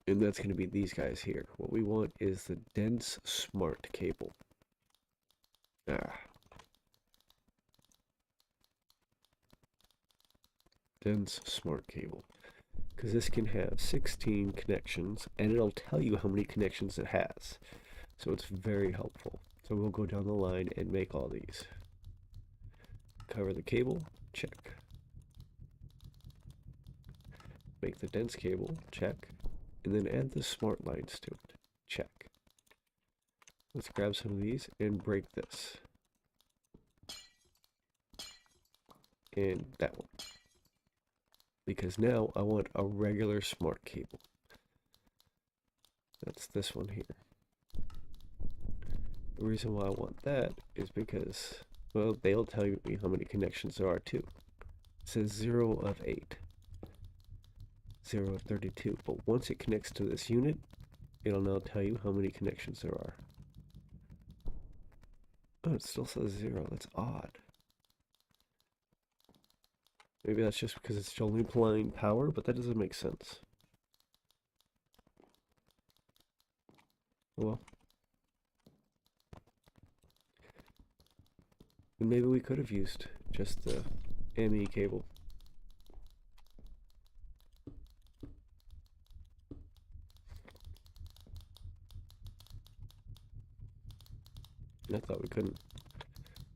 And that's going to be these guys here. What we want is the dense smart cable. Dense smart cable. Because this can have 16 connections, and it'll tell you how many connections it has. So it's very helpful. So we'll go down the line and make all these. Cover the cable, check. Make the dense cable, check. And then add the smart lines to it, check. Let's grab some of these and break this. And that one. Because now I want a regular smart cable. That's this one here. The reason why I want that is because, well, they'll tell you how many connections there are too. It says 0 of 8. 0 of 32. But once it connects to this unit, it'll now tell you how many connections there are. Oh, it still says 0. That's odd. Maybe that's just because it's only applying power, but that doesn't make sense. Well. And maybe we could have used just the ME cable. I thought we couldn't.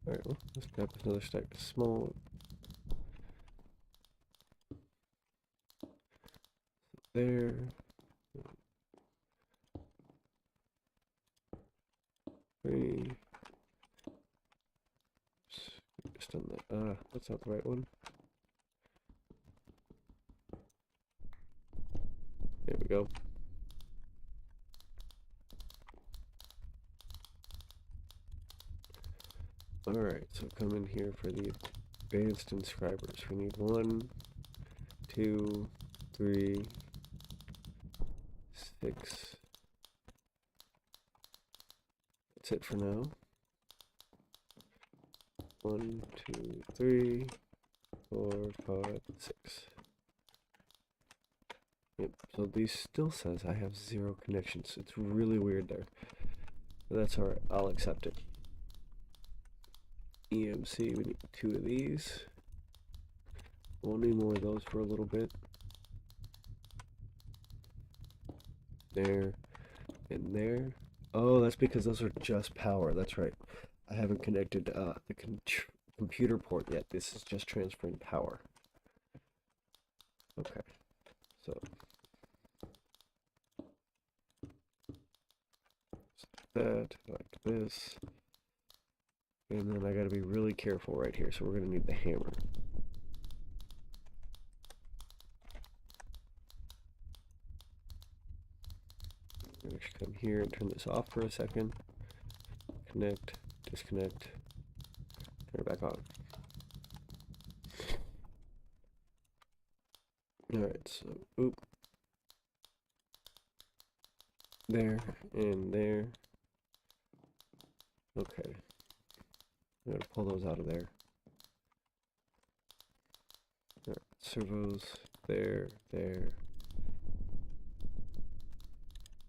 Alright, well, let's grab another stack of small. There. Three. Just done that. That's not the right one. There we go. Alright, so come in here for the advanced inscribers. We need 1, 2, 3, 6. That's it for now. 1, 2, 3, 4, 5, 6. Yep, so these still says I have 0 connections. It's really weird there. But that's alright, I'll accept it. EMC, we need 2 of these. We'll need more of those for a little bit. There, and there. Oh, that's because those are just power, that's right. I haven't connected the computer port yet. This is just transferring power. Okay, so that, like this. And then I gotta be really careful right here, so we're gonna need the hammer. I'm gonna come here and turn this off for a second. Connect, disconnect, turn it back on. Alright, so oop. There and there. Okay. I'm gonna pull those out of there. Alright, servos there, there,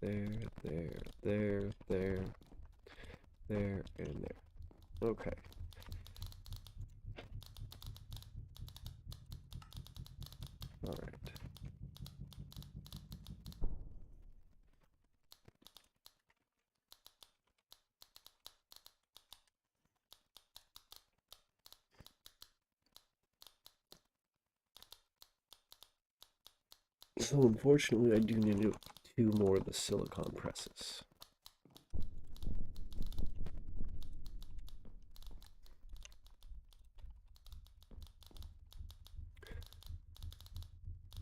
there, there, there, there, there, and there. Okay. Alright. So unfortunately, I do need two more of the silicon presses.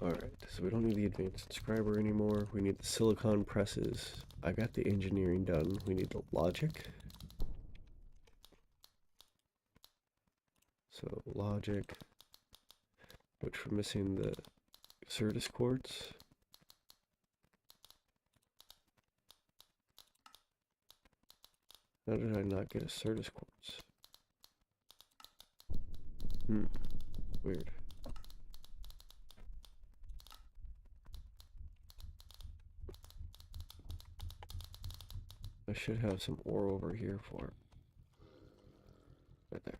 Alright, so we don't need the advanced inscriber anymore. We need the silicon presses. I got the engineering done. We need the logic. So logic, which we're missing the Certus quartz. How did I not get a Certus quartz? Weird. I should have some ore over here for it. Right there.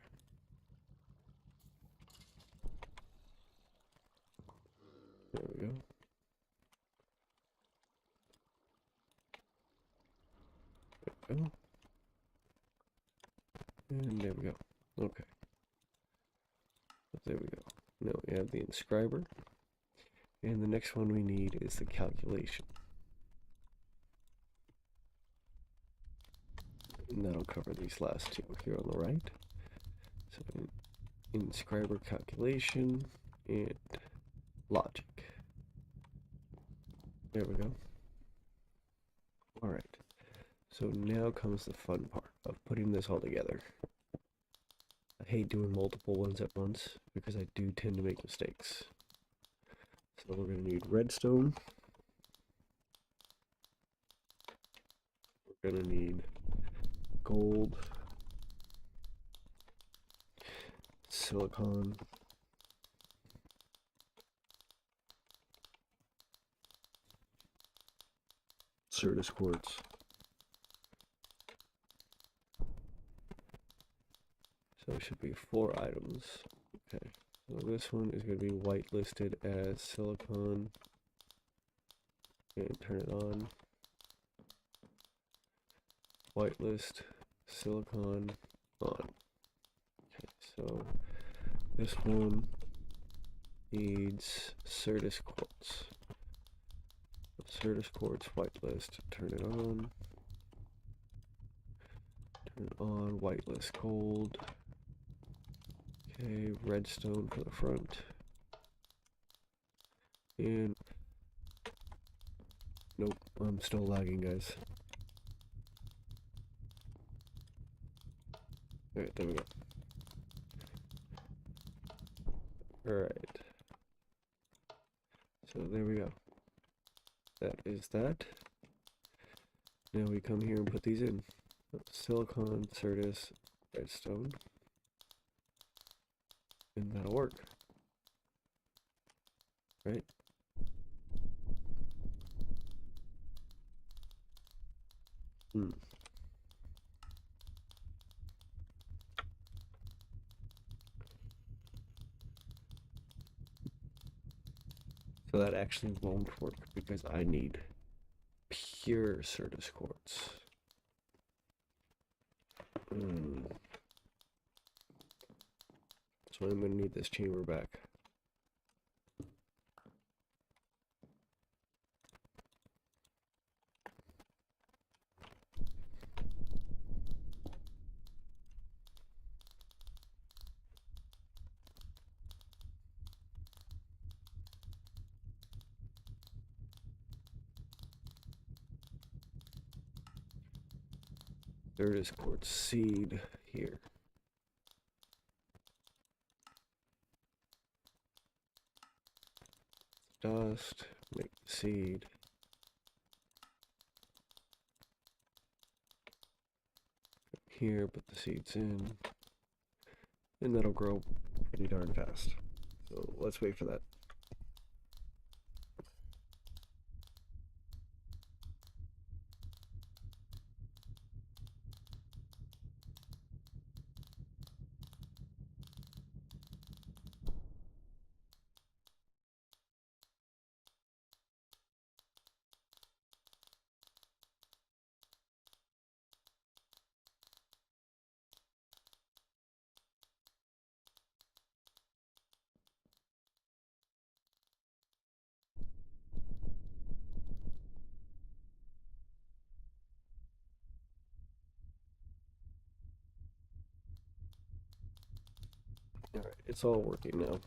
There we go. There we go. And there we go. Okay. There we go. Now we have the inscriber. And the next one we need is the calculation. And that'll cover these last two here on the right. So inscriber calculation and logic. There we go. All right. So now comes the fun part of putting this all together. I hate doing multiple ones at once because I do tend to make mistakes. So we're going to need redstone. We're going to need gold, silicon, Certus quartz, so it should be 4 items. Okay, so this one is going to be whitelisted as silicon, and turn it on. Whitelist silicon on. Okay, so this one needs Certus quartz. Certus quartz whitelist, turn it on. Turn it on, whitelist gold. Okay, redstone for the front. And nope, I'm still lagging, guys. Alright, there we go. Alright. So there we go. That is that. Now we come here and put these in. Silicon, Certus, redstone. And that'll work. Right? So that actually won't work because I need pure Certus quartz. So I'm going to need this chamber back. Certus quartz seed here. dust, make the seed. Here, put the seeds in, and that'll grow pretty darn fast. So let's wait for that. All right, it's all working now.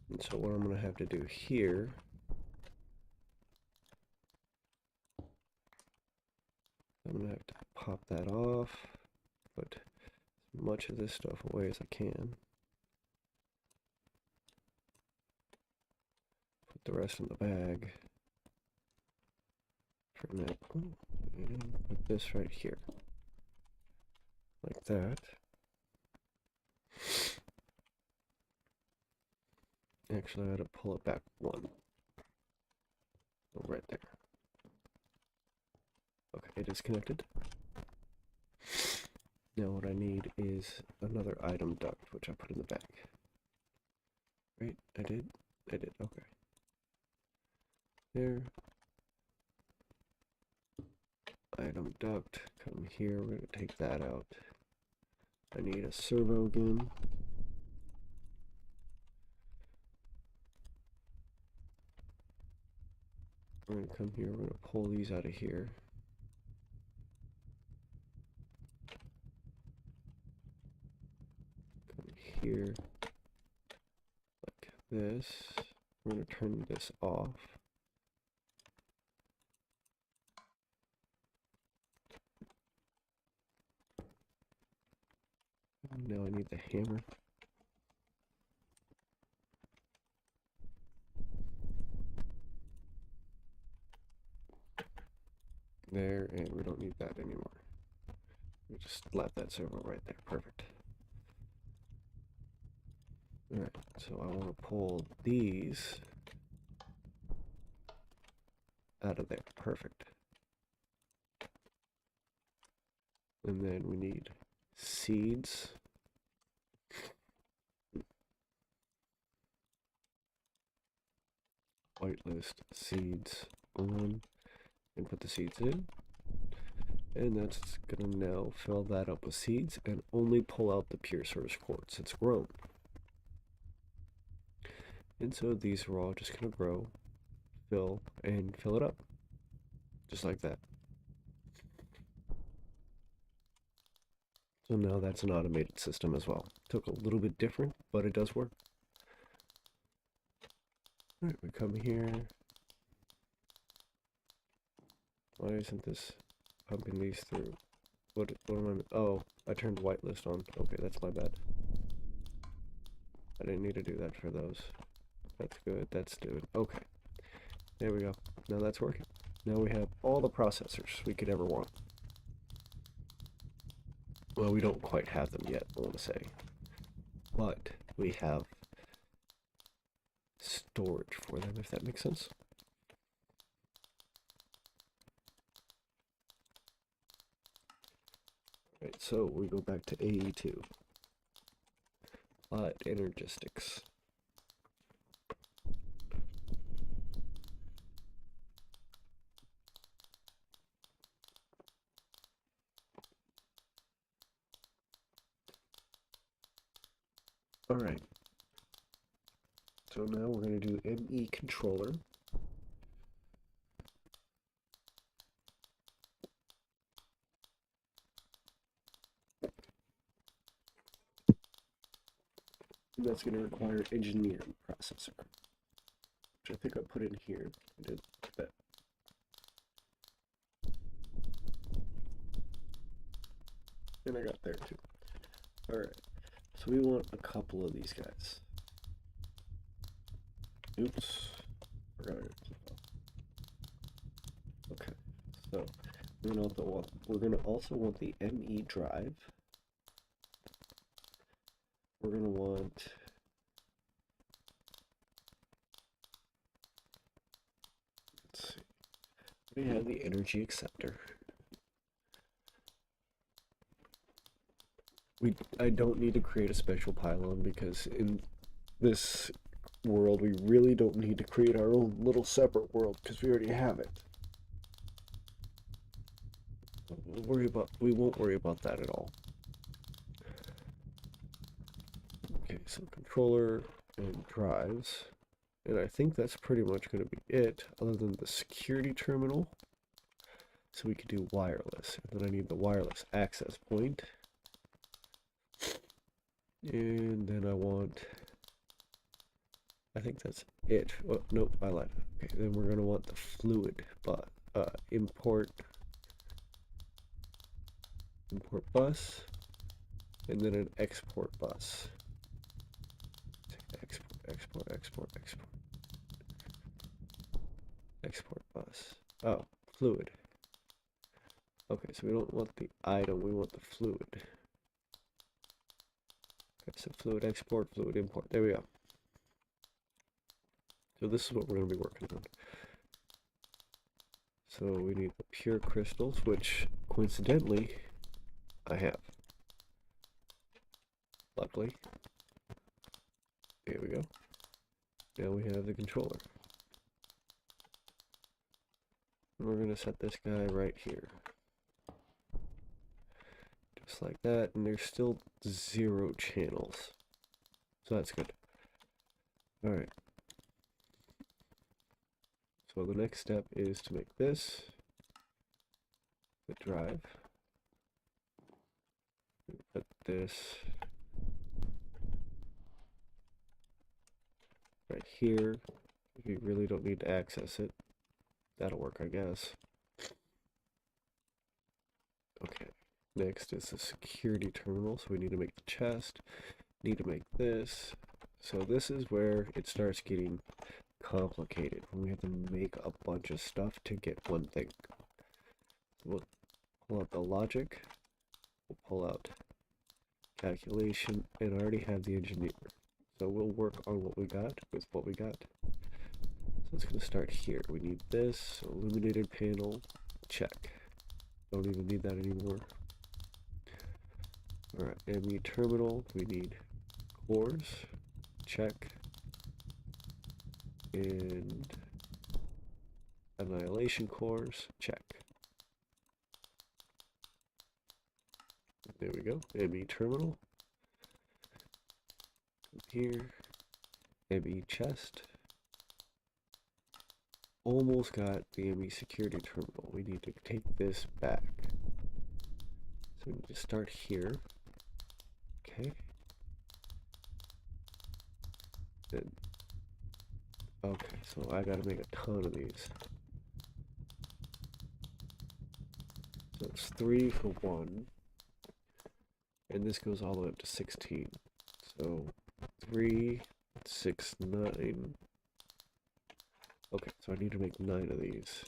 And so what I'm going to have to do here, I'm going to have to pop that off, put as much of this stuff away as I can. Put the rest in the bag. For now, and put this right here, like that. Actually, I had to pull it back one. Oh, right there. Okay, it is connected. Now what I need is another item duct, which I put in the back. Right, I did, okay. There. Item duct, come here, we're gonna take that out. I need a servo again. We're gonna come here, we're gonna pull these out of here. Come here, like this. We're gonna turn this off. Now I need the hammer. There, and we don't need that anymore. We just left that servo right there. Perfect. Alright, so I want to pull these out of there. Perfect. And then we need seeds. Whitelist seeds on, and put the seeds in. And that's gonna now fill that up with seeds and only pull out the pure source quartz. It's grown. And so these are all just gonna grow, fill, and fill it up. Just like that. So now that's an automated system as well. Took a little bit different, but it does work. All right, we come here. Why isn't this pumping these through? What am I? Oh, I turned whitelist on. Okay, that's my bad. I didn't need to do that for those. That's good. That's good. Okay. There we go. Now that's working. Now we have all the processors we could ever want. Well, we don't quite have them yet, I want to say. But we have storage for them, if that makes sense. Right, so we go back to AE2. Energistics. All right. So now we're going to do ME controller. And that's going to require engineering processor, which I think I put in here. I did that. And I got there too. All right. So we want a couple of these guys. Oops. Forgot it. Okay. So we're gonna also want the ME drive. We're gonna want let's see. We have the energy acceptor. I don't need to create a special pylon because in this world we really don't need to create our own little separate world because we already have it. We won't worry about that at all. Okay, so controller and drives. And I think that's pretty much going to be it, other than the security terminal. So we could do wireless. And then I need the wireless access point. And then I think that's it. Oh, nope, I lied. Okay, then we're going to want the fluid, but import bus, and then an export bus. Export bus. Oh, fluid. Okay, so we don't want the item, we want the fluid. Okay, so fluid export, fluid import. There we go. So this is what we're going to be working on. So we need the pure crystals, which coincidentally I have. Luckily. There we go. Now we have the controller. And we're going to set this guy right here. Just like that, and there's still 0 channels. So that's good. Alright. So the next step is to make this the drive. Put this right here. You really don't need to access it. That'll work, I guess. Okay. Next is the security terminal. So we need to make the chest. Need to make this. So this is where it starts getting complicated, when we have to make a bunch of stuff to get one thing. We'll pull out the logic, we'll pull out calculation, and I already have the engineer. So we'll work on what we got with what we got. So it's going to start here. We need this, illuminated panel, check. Don't even need that anymore. Alright, ME terminal, we need cores, check. And annihilation cores, check. There we go. ME terminal. Here. ME chest. Almost got the ME security terminal. We need to take this back. So we need to start here. Okay. Then okay, so I gotta make a ton of these. So it's 3 for 1. And this goes all the way up to 16. So 3, 6, 9. Okay, so I need to make 9 of these.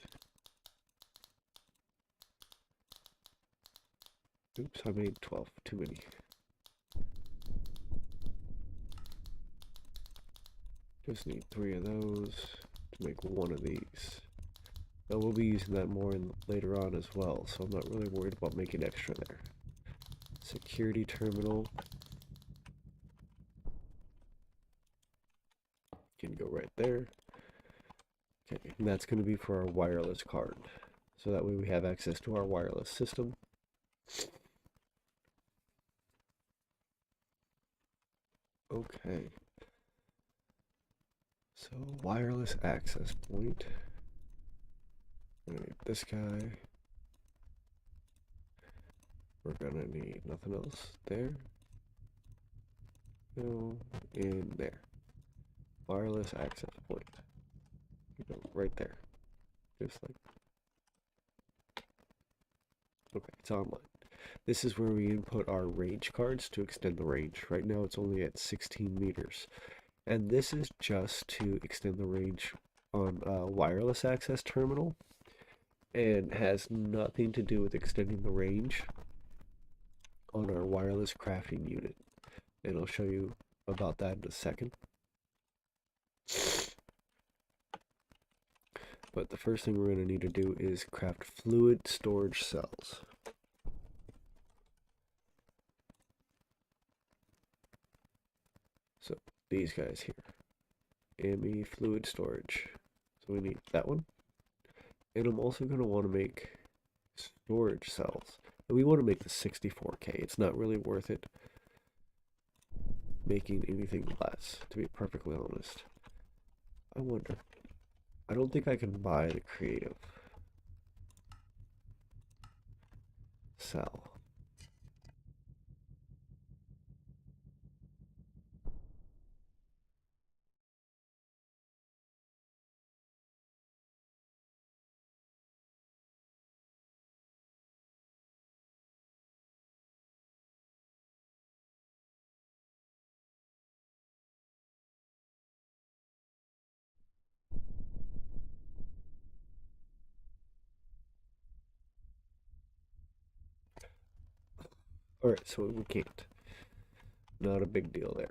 Oops, I made 12. Too many. Just need 3 of those to make 1 of these. Now we'll be using that more later on as well, so I'm not really worried about making extra there. Security terminal. Can go right there. Okay, and that's going to be for our wireless card. So that way we have access to our wireless system. Okay. So wireless access point. We're gonna need this guy. We're gonna need nothing else there. No, and there. Wireless access point. You go right there. Just like. Okay, it's online. This is where we input our range cards to extend the range. Right now it's only at 16 meters. And this is just to extend the range on a wireless access terminal and has nothing to do with extending the range on our wireless crafting unit. And I'll show you about that in a second. But the first thing we're going to need to do is craft fluid storage cells. So these guys here, ME fluid storage. So we need that one. And I'm also going to want to make storage cells. And we want to make the 64K. It's not really worth it making anything less, to be perfectly honest. I wonder. I don't think I can buy the creative cell. Alright, so we can't. Not a big deal there.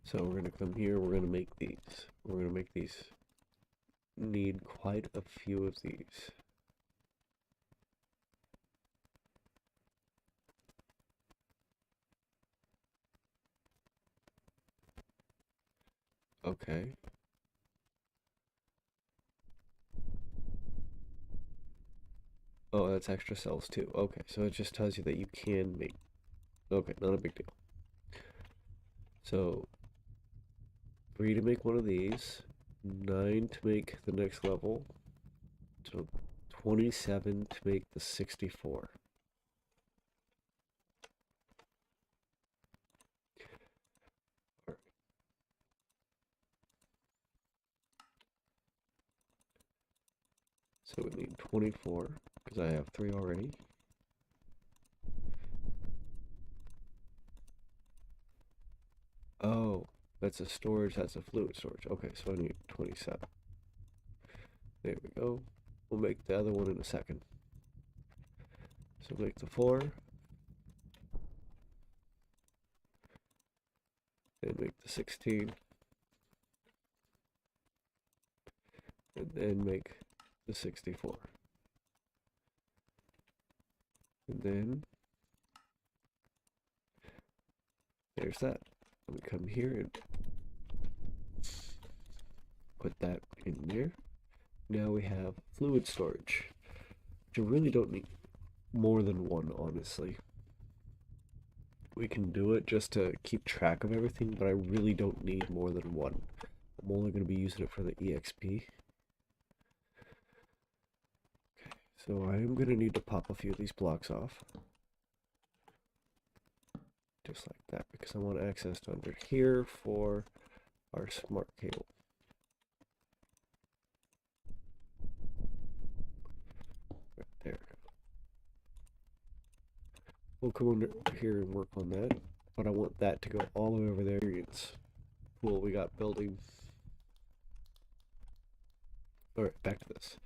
So we're going to come here, we're going to make these. We're going to make these. Need quite a few of these. Okay. Oh, that's extra cells too. Okay, so it just tells you that you can make. Okay, not a big deal. So, 3 to make one of these, 9 to make the next level, so 27 to make the 64. So we need 24, because I have 3 already. Oh, that's a storage, that's a fluid storage. Okay, so I need 27. There we go. We'll make the other one in a second. So make the 4. Then make the 16. And then make the 64. And then there's that. We come here and put that in there. Now we have fluid storage, which you really don't need more than one, honestly. We can do it just to keep track of everything, but I really don't need more than one. I'm only going to be using it for the EXP. Okay, so I am going to need to pop a few of these blocks off. Just like that, because I want access to under here for our smart cable. Right there. We'll come under here and work on that, but I want that to go all the way over there. It's cool, we got building. Alright, back to this.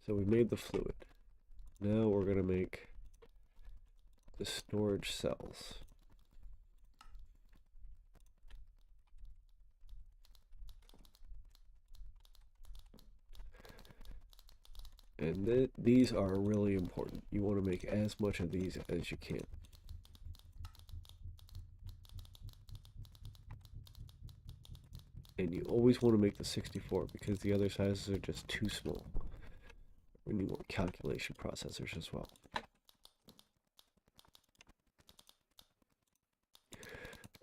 So we made the fluid. Now we're going to make the storage cells. And these are really important. You want to make as much of these as you can. And you always want to make the 64 because the other sizes are just too small. We need more calculation processors as well.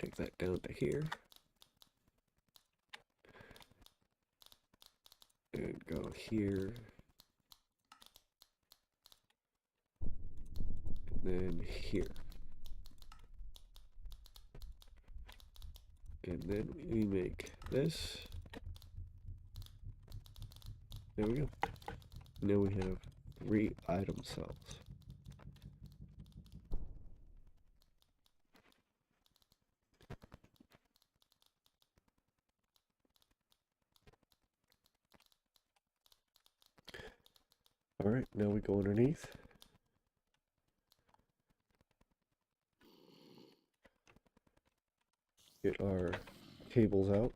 Take that down to here. And go here. And then here. And then we make this. There we go. Now we have 3 item cells. now we go underneath. Get our cables out.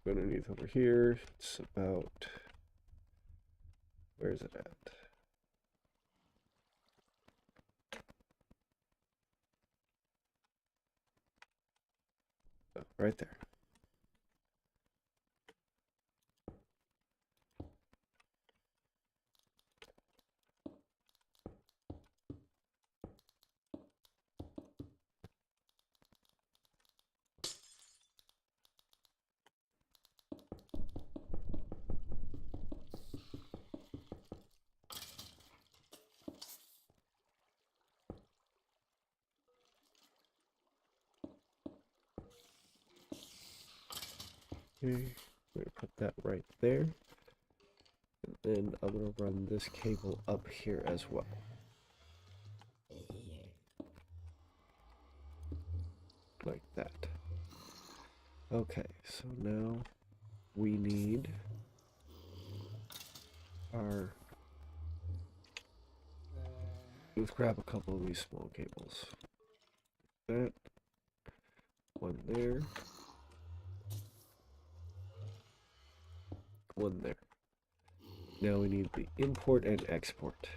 Underneath over here, it's about, where is it at? Oh, right there. Okay, we're gonna put that right there. And then I'm gonna run this cable up here as well. Like that. Okay, so now we need our, let's grab a couple of these small cables. That, one there, one there. Now we need the import and export.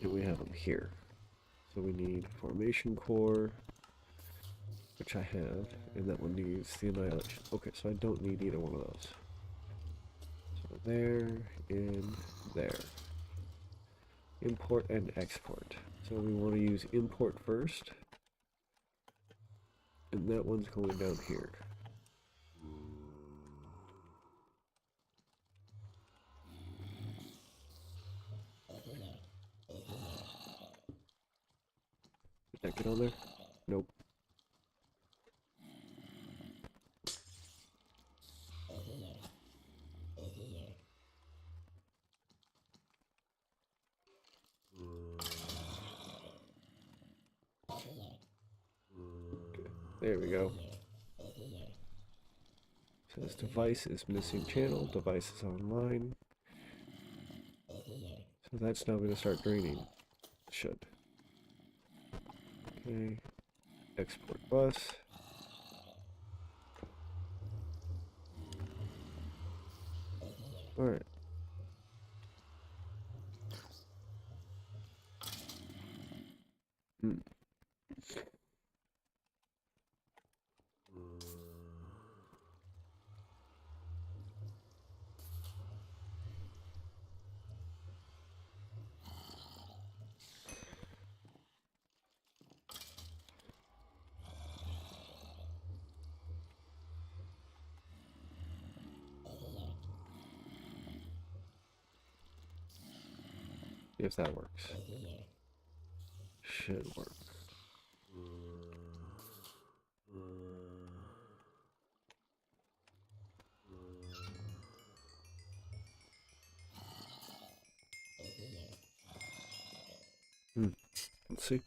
And we have them here. So we need formation core, which I have, and that one needs the annihilation. Okay, so I don't need either one of those. So there and there. Import and export. So we want to use import first, and that one's going down here. Did that get on there? Nope. Okay, there we go. Says device is missing channel, device is online. So that's now going to start draining. Should. Okay. Export bus. Alright. If that works. Should work. Let's see.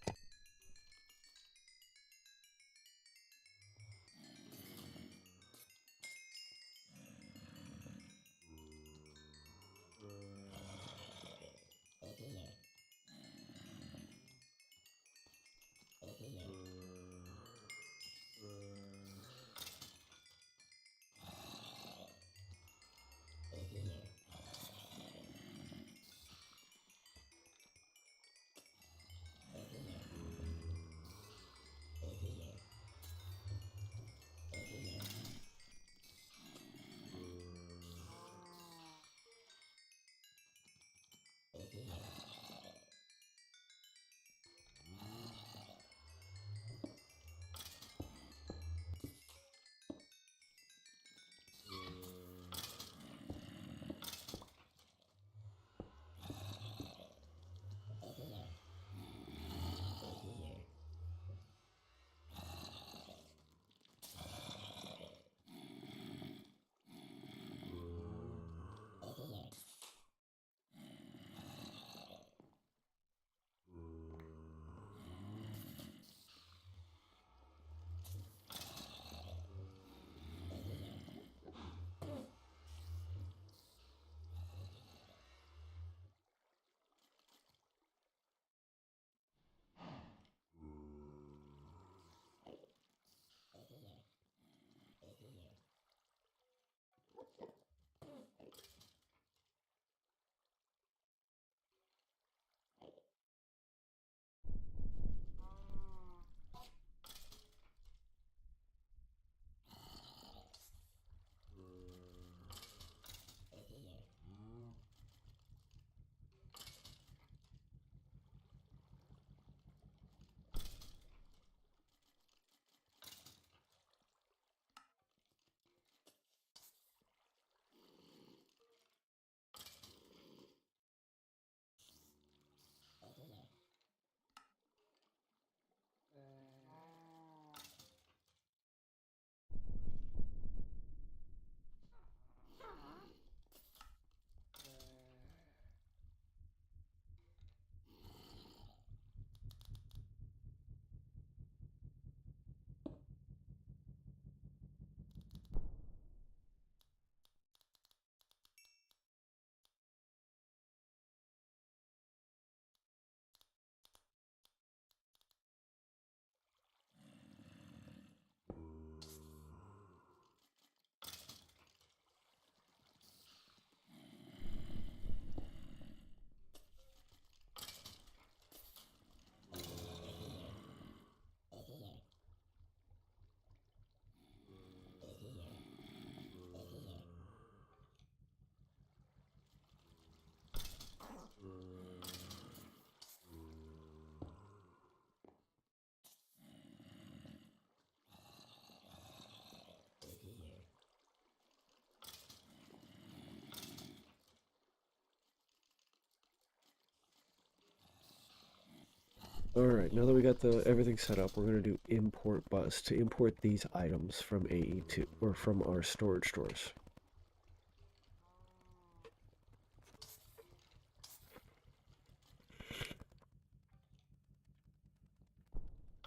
Alright, now that we got the everything set up, we're going to do import bus to import these items from AE2 or from our storage stores.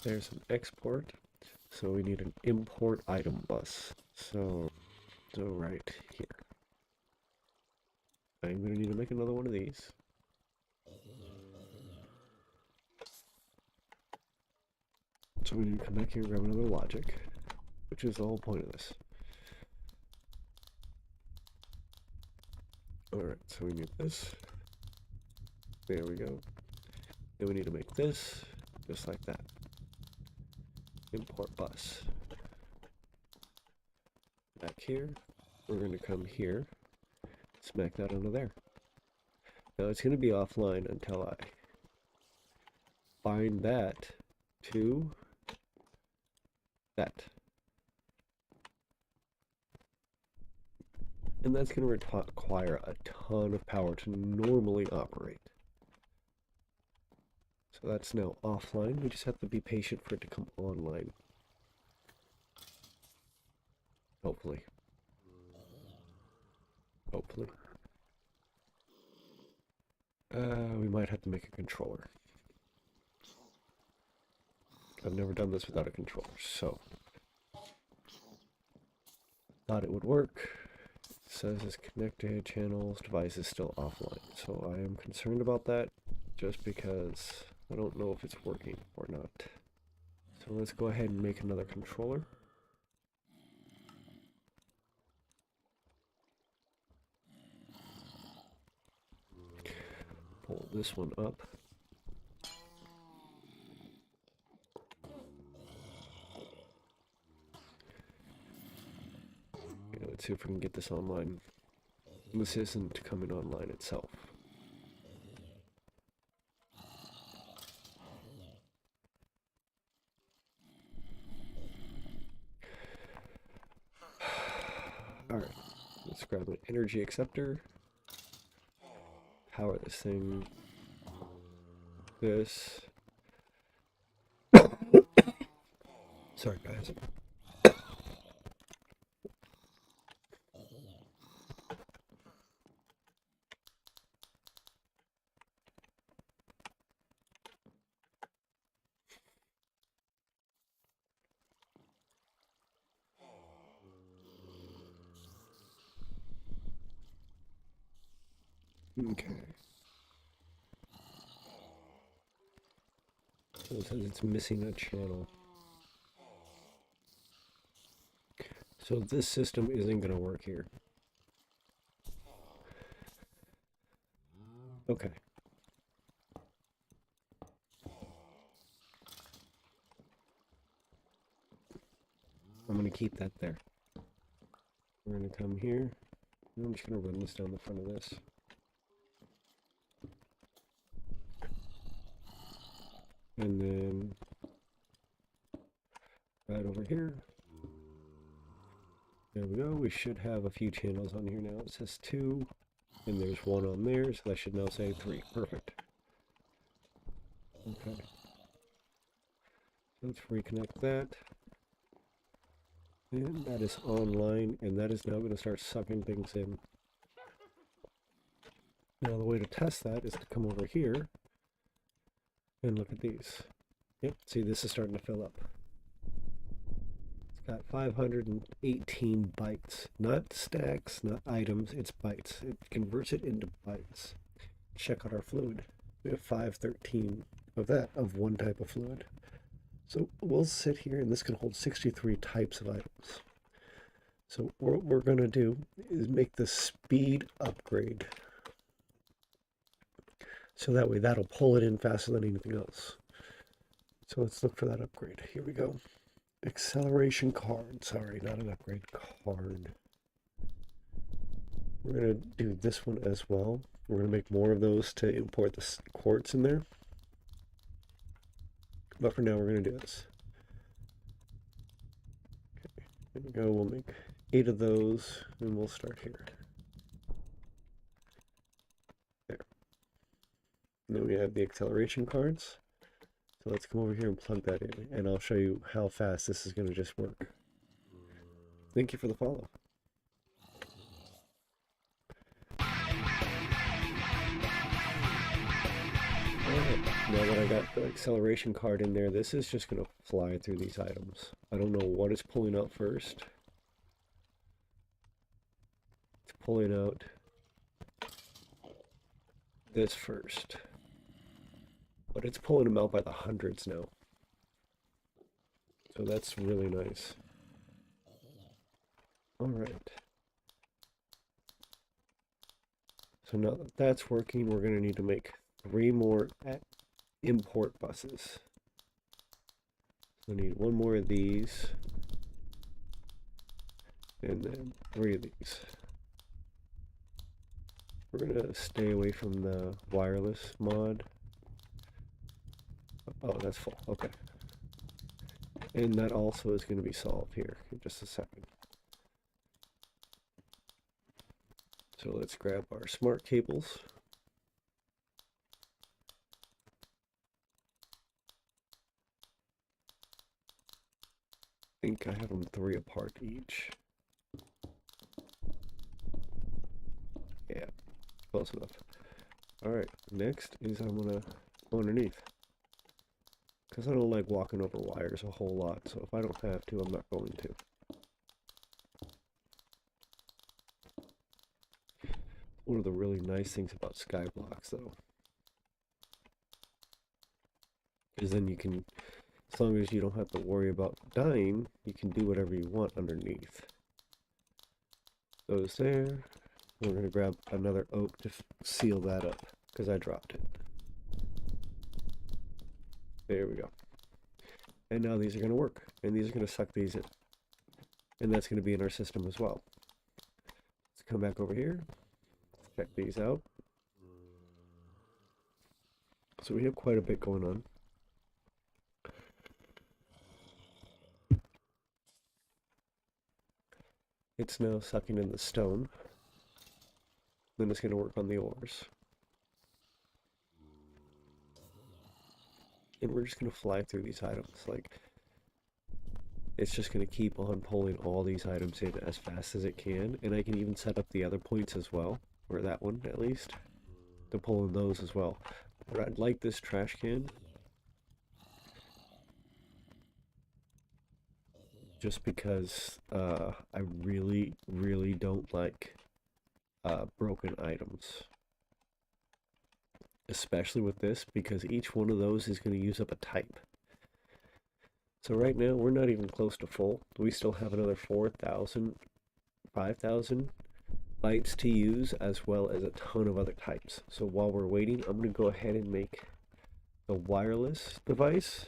There's an export, so we need an import item bus. So right here. I'm going to need to make another one of these. So we need to come back here and grab another logic, which is the whole point of this. Alright, so we need this. There we go. Then we need to make this, just like that. Import bus. Back here, we're going to come here, smack that onto there. Now it's going to be offline until I bind that to that. And that's going to require a ton of power to normally operate. So that's now offline. We just have to be patient for it to come online. Hopefully. Hopefully. We might have to make a controller. I've never done this without a controller, so thought it would work. It says it's connected, channels, device is still offline. So I am concerned about that just because I don't know if it's working or not. So let's go ahead and make another controller. Pull this one up. Okay, let's see if we can get this online. This isn't coming online itself. Alright, let's grab an energy acceptor. Power this thing. This. Sorry, guys. Okay. So it says it's missing a channel. So this system isn't going to work here. Okay. I'm going to keep that there. We're going to come here. I'm just going to run this down the front of this. And then right over here. There we go. We should have a few channels on here now. It says 2, and there's 1 on there, so that should now say 3. Perfect. Okay. Let's reconnect that. And that is online, and that is now going to start sucking things in. Now the way to test that is to come over here and look at these. Yep, see, this is starting to fill up. It's got 518 bytes. Not stacks, not items, it's bytes. It converts it into bytes. Check out our fluid. We have 513 of that, of one type of fluid. So we'll sit here, and this can hold 63 types of items. So what we're going to do is make the speed upgrade. So that way that'll pull it in faster than anything else. So let's look for that upgrade. Here we go. Acceleration card. Sorry, not an upgrade card. We're going to do this one as well. We're going to make more of those to import the quartz in there. But for now, we're going to do this. Okay, there we go. We'll make 8 of those, and we'll start here. There. And then we have the acceleration cards. So let's come over here and plug that in, and I'll show you how fast this is going to just work. Thank you for the follow. Alright, now that I got the acceleration card in there, this is just going to fly through these items. I don't know what it's pulling out first. It's pulling out this first. But it's pulling them out by the hundreds now. So that's really nice. Alright. So now that that's working, we're going to need to make 3 more import buses. So I need 1 more of these. And then 3 of these. We're going to stay away from the wireless mod. Oh, that's full. Okay. And that also is going to be solved here in just a second. So let's grab our smart cables. I think I have them 3 apart each. Yeah, close enough. Alright, next is I'm going to go underneath. Because I don't like walking over wires a whole lot, so if I don't have to, I'm not going to. One of the really nice things about Skyblocks, though, is then you can, as long as you don't have to worry about dying, you can do whatever you want underneath. Goes there. We're going to grab another oak to seal that up, because I dropped it. There we go. And now these are going to work, and these are going to suck these in. And that's going to be in our system as well. Let's come back over here. Check these out. So we have quite a bit going on. It's now sucking in the stone. Then it's going to work on the ores. And we're just going to fly through these items. Like, it's just going to keep on pulling all these items in as fast as it can. And I can even set up the other points as well. Or that one, at least. To pull in those as well. But I'd like this trash can. Just because I really, really don't like broken items. Especially with this, because each one of those is going to use up a type. So right now, we're not even close to full. We still have another 4,000, 5,000 bytes to use, as well as a ton of other types. So while we're waiting, I'm going to go ahead and make the wireless device.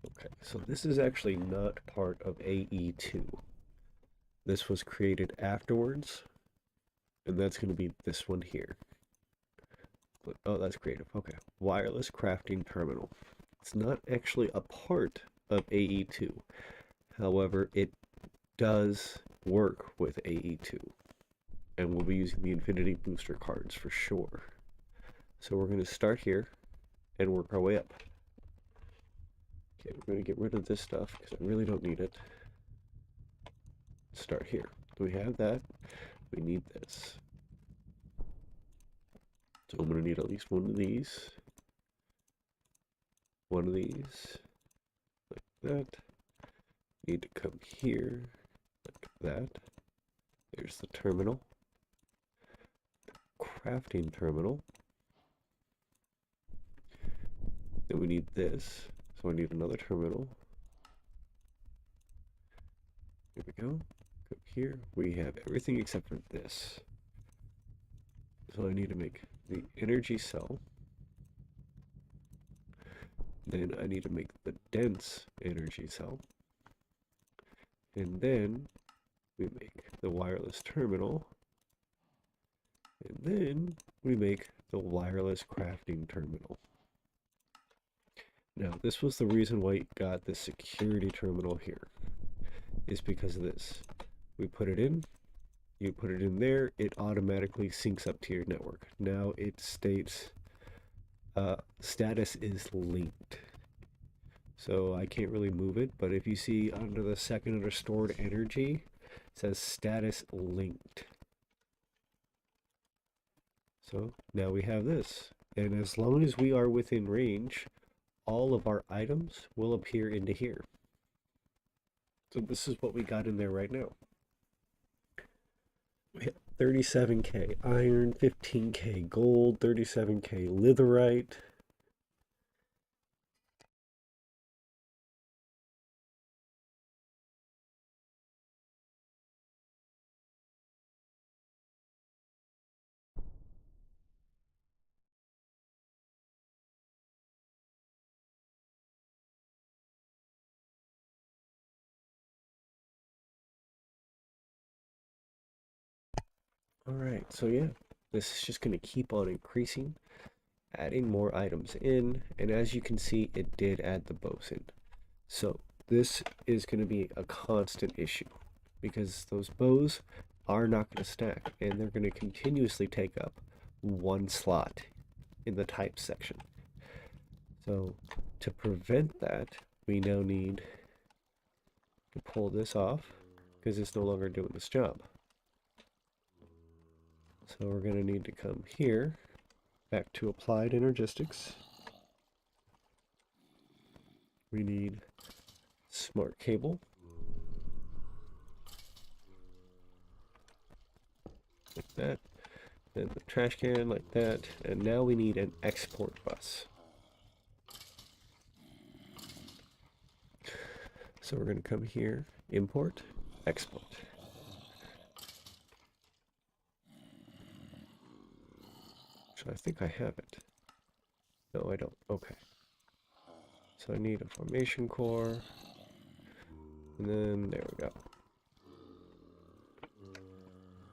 Okay, so this is actually not part of AE2. This was created afterwards, and that's going to be this one here. But, oh, that's creative. Okay, wireless crafting terminal. It's not actually a part of AE2. However, it does work with AE2, and we'll be using the Infinity Booster cards for sure. So we're going to start here and work our way up. Okay, we're going to get rid of this stuff because I really don't need it. Start here. We have that. We need this. So I'm going to need at least one of these. One of these. Like that. Need to come here. Like that. There's the terminal. Crafting terminal. Then we need this. So I need another terminal. Here we go. Go here. We have everything except for this. So I need to make the energy cell. Then I need to make the dense energy cell. And then we make the wireless terminal. And then we make the wireless crafting terminal. Now, this was the reason why you got the security terminal here. Is because of this. We put it in, You put it in there, it automatically syncs up to your network. Now it states status is linked. So I can't really move it, but if you see under the second under stored energy, it says status linked. So now we have this. And as long as we are within range, all of our items will appear into here. So this is what we got in there right now. We have 37k iron, 15k gold, 37k litherite. All right, so yeah, this is just going to keep on increasing, adding more items in, and as you can see, it did add the bows in. So this is going to be a constant issue because those bows are not going to stack, and they're going to continuously take up one slot in the type section. So to prevent that, we now need to pull this off because it's no longer doing this job. So we're going to need to come here, back to applied energistics. We need smart cable. Like that. And the trash can like that. And now we need an export bus. So we're going to come here, import, export. So I think I have it. No, I don't. Okay. So I need a formation core. And then there we go.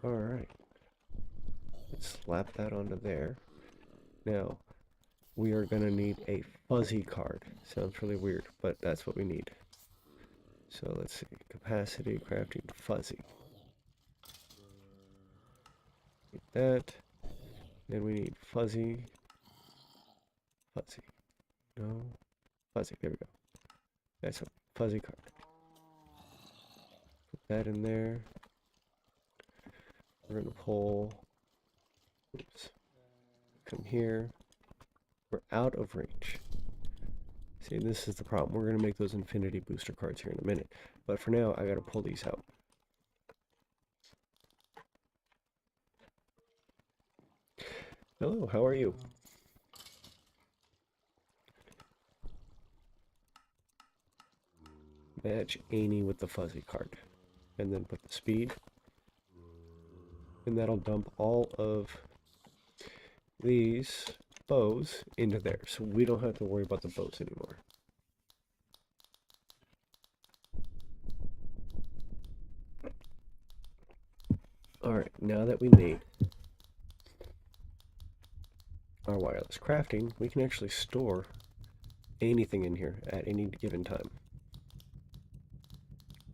Alright. Let's slap that onto there. Now, we are going to need a fuzzy card. Sounds really weird, but that's what we need. So let's see. Capacity, crafting, fuzzy. Like that. Then we need fuzzy. Fuzzy. No. Fuzzy. There we go. That's a fuzzy card. Put that in there. We're going to pull. Oops. Come here. We're out of range. See, this is the problem. We're going to make those infinity booster cards here in a minute. But for now, I got to pull these out. Hello, how are you? Match Amy with the fuzzy card. And then put the speed. And that'll dump all of these bows into there. So we don't have to worry about the bows anymore. Alright, now that we made our wireless crafting, we can actually store anything in here at any given time.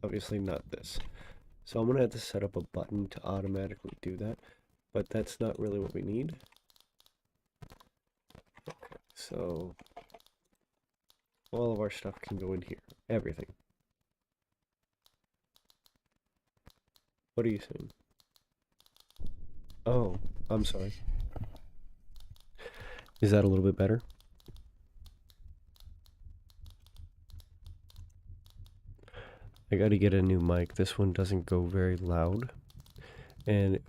Obviously not this. So I'm going to have to set up a button to automatically do that, but that's not really what we need. Okay, so all of our stuff can go in here. Everything. What are you saying? Oh, I'm sorry. Is that a little bit better? I got to get a new mic. This one doesn't go very loud, and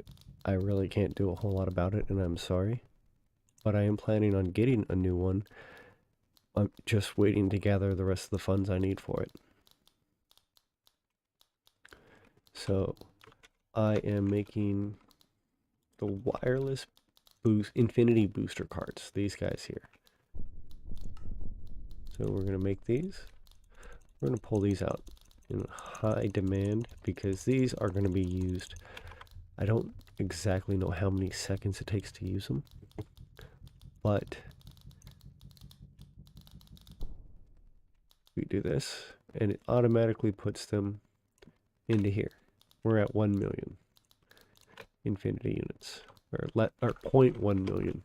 I really can't do a whole lot about it, and I'm sorry. But I am planning on getting a new one. I'm just waiting to gather the rest of the funds I need for it. So I am making the wireless infinity booster cards, these guys here. So we're going to make these. We're going to pull these out in high demand because these are going to be used. I don't exactly know how many seconds it takes to use them, but we do this and it automatically puts them into here. We're at 1 million. infinity units, or 0.1 million.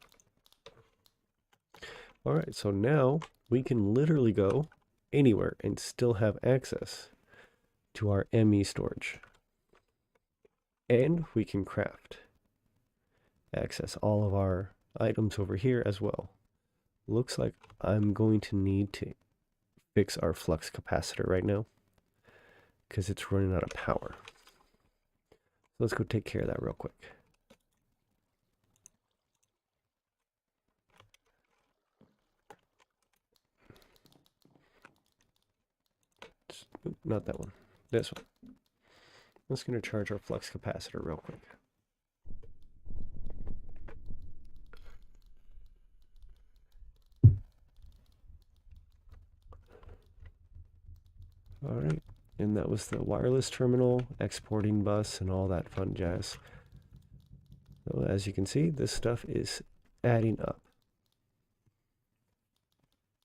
All right, so now we can literally go anywhere and still have access to our ME storage. And we can craft, access all of our items over here as well. Looks like I'm going to need to fix our flux capacitor right now because it's running out of power. So let's go take care of that real quick. Not that one, this one. I'm just going to charge our flux capacitor real quick. All right, and that was the wireless terminal, exporting bus, and all that fun jazz. So as you can see, this stuff is adding up.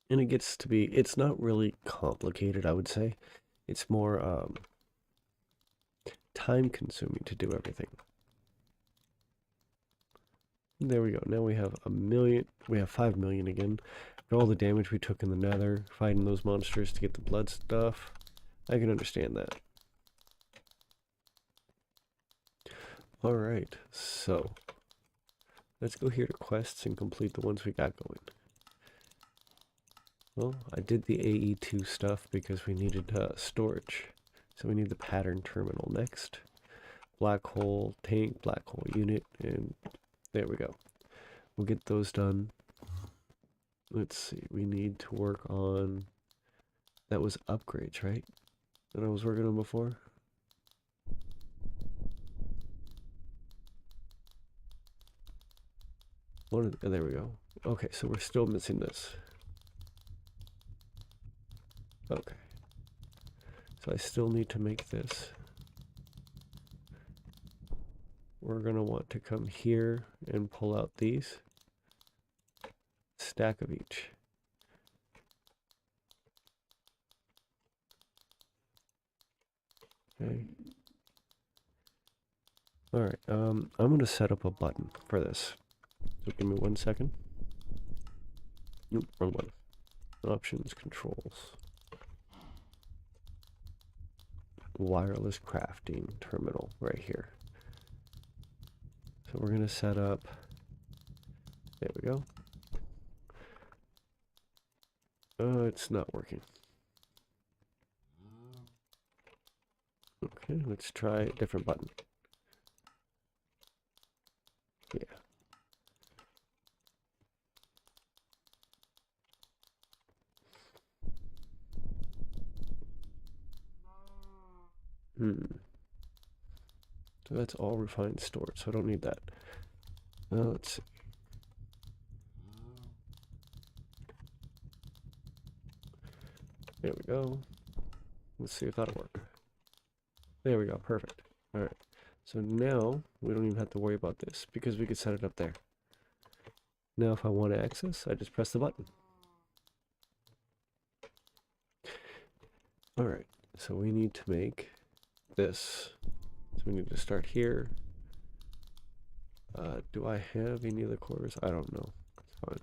And it gets to be, it's not really complicated, I would say. It's more time consuming to do everything. There we go. Now we have 1 million. We have 5 million again. And all the damage we took in the nether, fighting those monsters to get the blood stuff. I can understand that. Alright, so let's go here to quests and complete the ones we got going. Well, I did the AE2 stuff because we needed storage. So we need the pattern terminal next. Black hole tank, black hole unit, and there we go. We'll get those done. Let's see, we need to work on, that was upgrades, right? That I was working on before. There we go. Okay, so we're still missing this. Okay. So I still need to make this. We're going to want to come here and pull out these. Stack of each. Okay. All right, I'm going to set up a button for this. So give me 1 second. Nope, wrong one. Options, controls. Wireless crafting terminal right here. So we're going to set up, there we go. It's not working. Okay, let's try a different button. Yeah. So that's all refined stored, so I don't need that. Now let's see. There we go. Let's see if that'll work. There we go, perfect. All right, so now we don't even have to worry about this because we could set it up there. Now if I want to access, I just press the button. All right, so we need to make this. So we need to start here. Do I have any other quarters? I don't know. It's fine.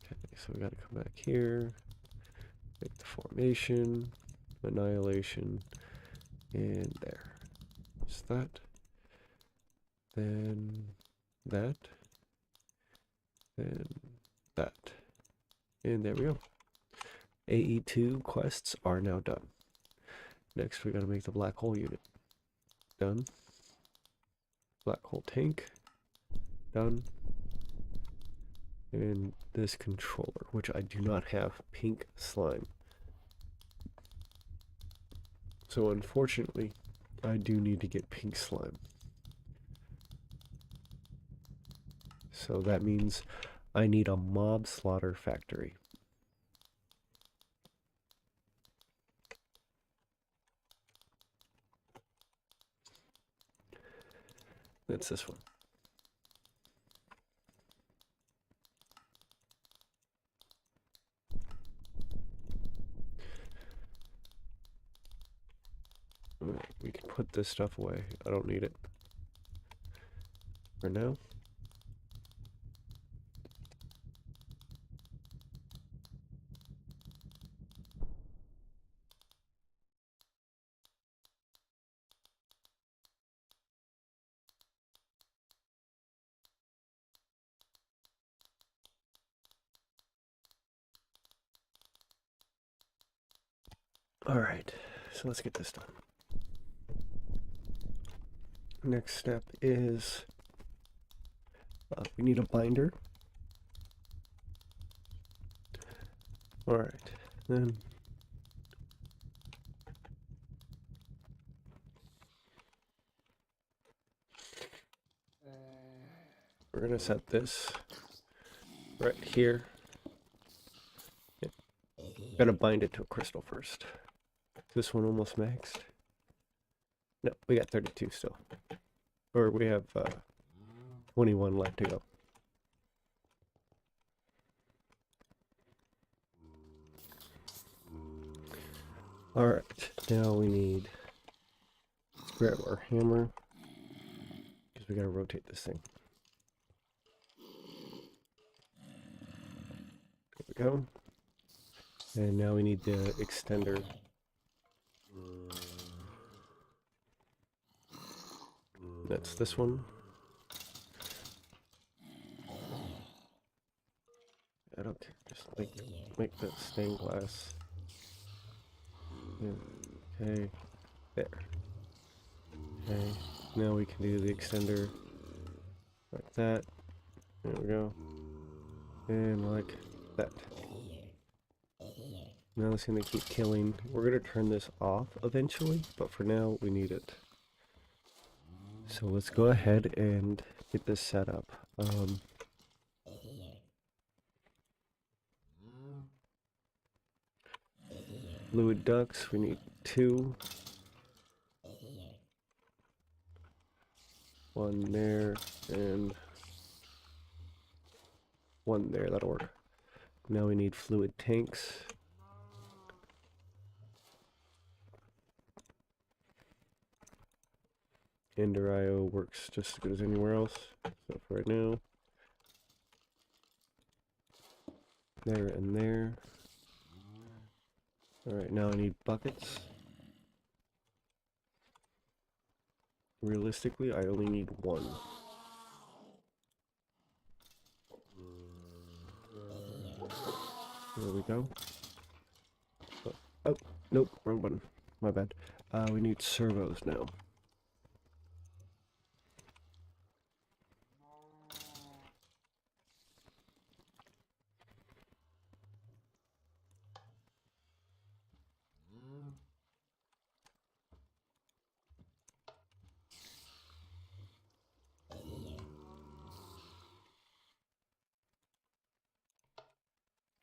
Okay, so we got to come back here. Make the formation, annihilation, and there. Just that. Then that. Then that. And there we go. AE2 quests are now done. Next, we got to make the black hole unit. Done. Black hole tank. Done. And this controller, which I do not have pink slime. So unfortunately, I do need to get pink slime. So that means I need a mob slaughter factory. That's this one. We can put this stuff away. I don't need it for now. All right, so let's get this done. Next step is we need a binder. All right, then we're gonna set this right here. Yeah. Gotta bind it to a crystal first. This one almost maxed. No, we got 32 still. Or we have 21 left to go. Alright, now we need to grab our hammer because we gotta rotate this thing. There we go. And now we need the extender. That's this one. I don't care, just make that stained glass. Okay, there. Okay, now we can do the extender like that. There we go. And like that. Now it's gonna keep killing. We're gonna turn this off eventually, but for now we need it. So let's go ahead and get this set up. Fluid ducts, we need 2. One there and 1 there, that'll work. Now we need fluid tanks. Ender IO works just as good as anywhere else. So for right now, there and there. Alright, now I need buckets. Realistically, I only need 1. There we go. Oh, nope, wrong button. My bad. We need servos now.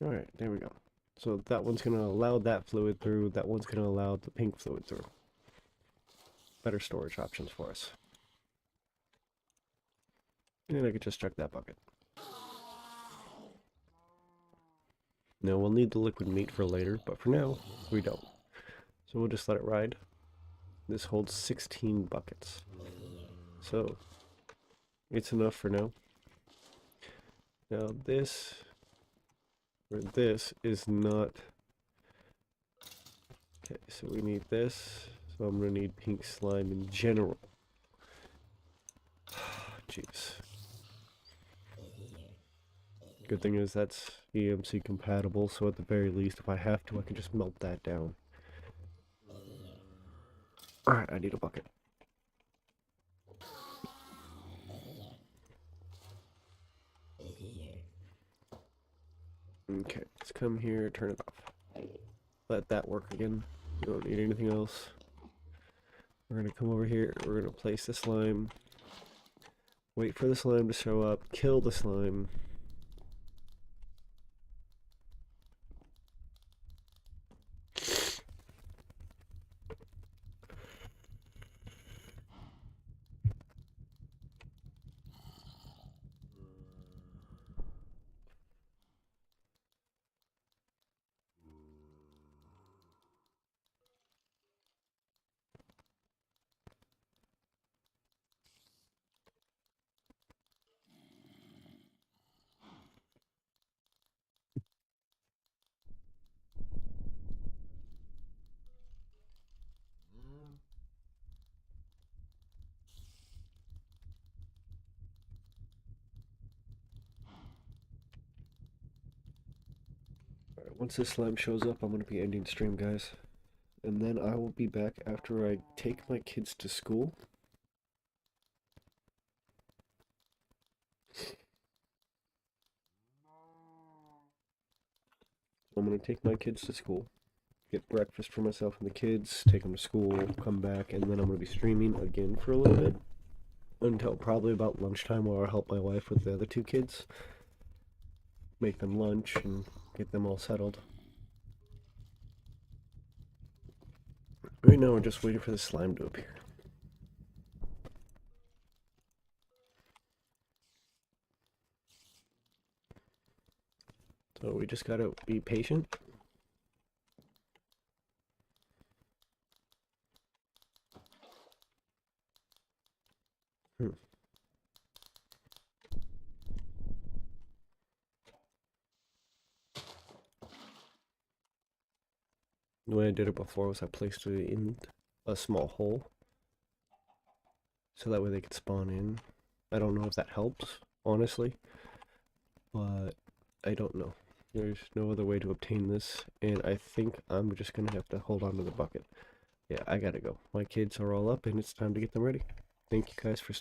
Alright, there we go. So that one's going to allow that fluid through, that one's going to allow the pink fluid through. Better storage options for us. And I could just check that bucket. Now we'll need the liquid meat for later, but for now, we don't. So we'll just let it ride. This holds 16 buckets. So it's enough for now. Now this, or this is not, okay, so we need this. So I'm going to need pink slime in general. Jeez. Good thing is that's EMC compatible, so at the very least, if I have to, I can just melt that down. Alright, I need a bucket. Okay, let's come here, turn it off. Let that work again. We don't need anything else. We're going to come over here, we're going to place the slime. Wait for the slime to show up, kill the slime. Once this slime shows up, I'm gonna be ending stream, guys. And then I will be back after I take my kids to school. I'm gonna take my kids to school, get breakfast for myself and the kids, take them to school, come back, and then I'm gonna be streaming again for a little bit until probably about lunchtime, where I'll help my wife with the other two kids, make them lunch and get them all settled. Right now we're just waiting for the slime to appear. So we just gotta be patient. The way I did it before was I placed it in a small hole, so that way they could spawn in. I don't know if that helps, honestly, but I don't know. There's no other way to obtain this, and I think I'm just gonna have to hold on to the bucket. Yeah, I gotta go. My kids are all up, and it's time to get them ready. Thank you guys for stopping.